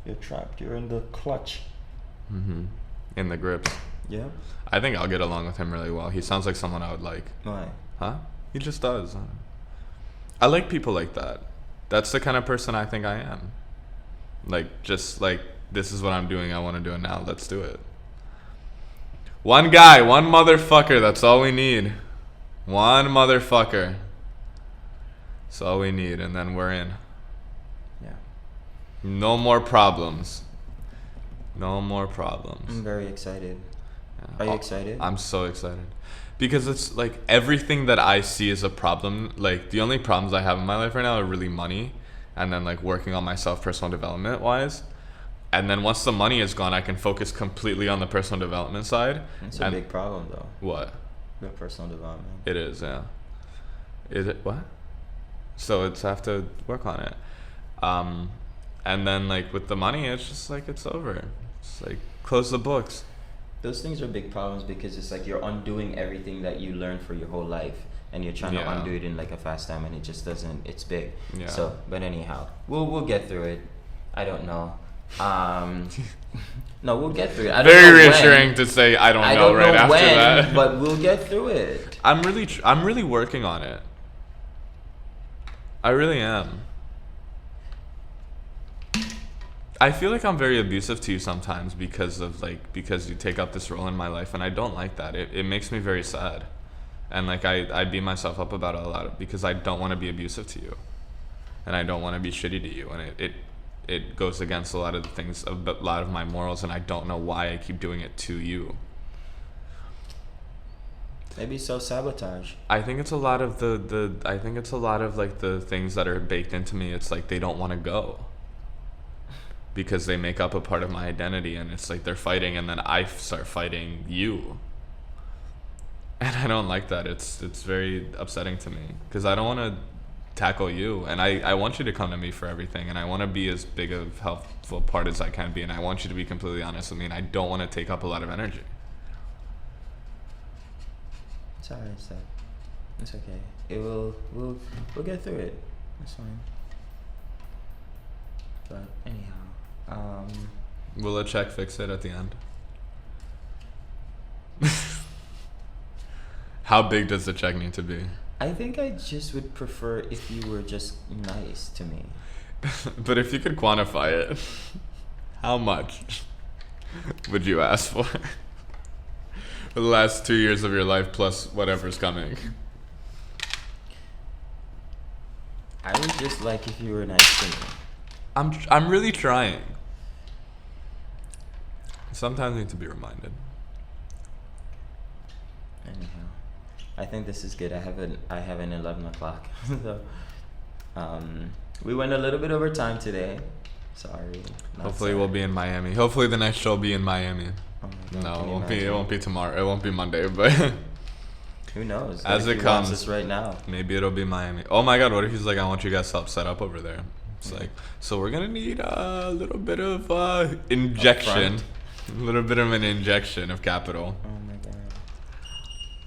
You're trapped. You're in the clutch. In the grips. Yeah. I think I'll get along with him really well. He sounds like someone I would like. Why? Huh? He just does. I like people like that. That's the kind of person I think I am. Like, just like, this is what I'm doing. I want to do it now. Let's do it. One guy, one motherfucker. That's all we need. One motherfucker. That's all we need. And then we're in. Yeah. No more problems. No more problems. I'm very excited. Are you excited? I'm so excited. Because it's like everything that I see is a problem. Like, the only problems I have in my life right now are really money, and then like working on myself personal development wise. And then once the money is gone, I can focus completely on the personal development side. It's a big problem though. What? The personal development. It is, yeah. Is it what? So it's have to work on it. And then like with the money, it's just like it's over. It's like close the books. Those things are big problems because it's like you're undoing everything that you learned for your whole life, and you're trying to undo it in like a fast time, and it just doesn't. It's big. Yeah. So, but anyhow, we'll get through it. I don't know. No, we'll get through it. I don't Very know reassuring when. to say I don't I know don't right know after when, that. but we'll get through it. I'm really working on it. I really am. I feel like I'm very abusive to you sometimes because you take up this role in my life, and I don't like that. It makes me very sad. And like I beat myself up about it a lot because I don't want to be abusive to you. And I don't want to be shitty to you, and it goes against a lot of the things, a lot of my morals, and I don't know why I keep doing it to you. Maybe self-sabotage. I think it's a lot of I think it's a lot of like the things that are baked into me. It's like they don't want to go because they make up a part of my identity, and it's like they're fighting, and then I start fighting you. And I don't like that. It's very upsetting to me because I don't want to tackle you, and I want you to come to me for everything, and I want to be as big of helpful part as I can be, and I want you to be completely honest with me, and I don't want to take up a lot of energy. It's alright, Stef. It's okay. We'll get through it. It's fine. But anyhow, Will a check fix it at the end? How big does the check need to be? I think I just would prefer if you were just nice to me. But if you could quantify it, how much would you ask for? For the last 2 years of your life plus whatever's coming. I would just like if you were nice to me. I'm really trying. Sometimes I need to be reminded. Anyhow, I think this is good. I have an 11 o'clock. So, we went a little bit over time today. Sorry. Hopefully we'll be in Miami. Hopefully the next show will be in Miami. Oh my God, No, can it you won't be. It imagine? won't be tomorrow. It won't be Monday. But Who knows? As What it if he wants comes. us right now. maybe it'll be Miami. Oh my God! What if he's like, I want you guys to help set up over there? It's like, so we're gonna need a little bit of injection, a little bit of an injection of capital. Oh my God.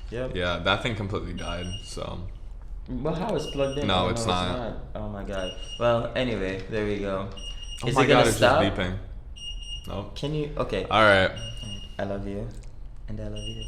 Yep. Yeah, that thing completely died. So Well, how it's plugged in? No, Oh, it's not. Oh my God. Well, anyway, there we go. oh Is my it gonna God, it's stop? just beeping. Nope. Can you? Okay. All right. I love you, and I love you.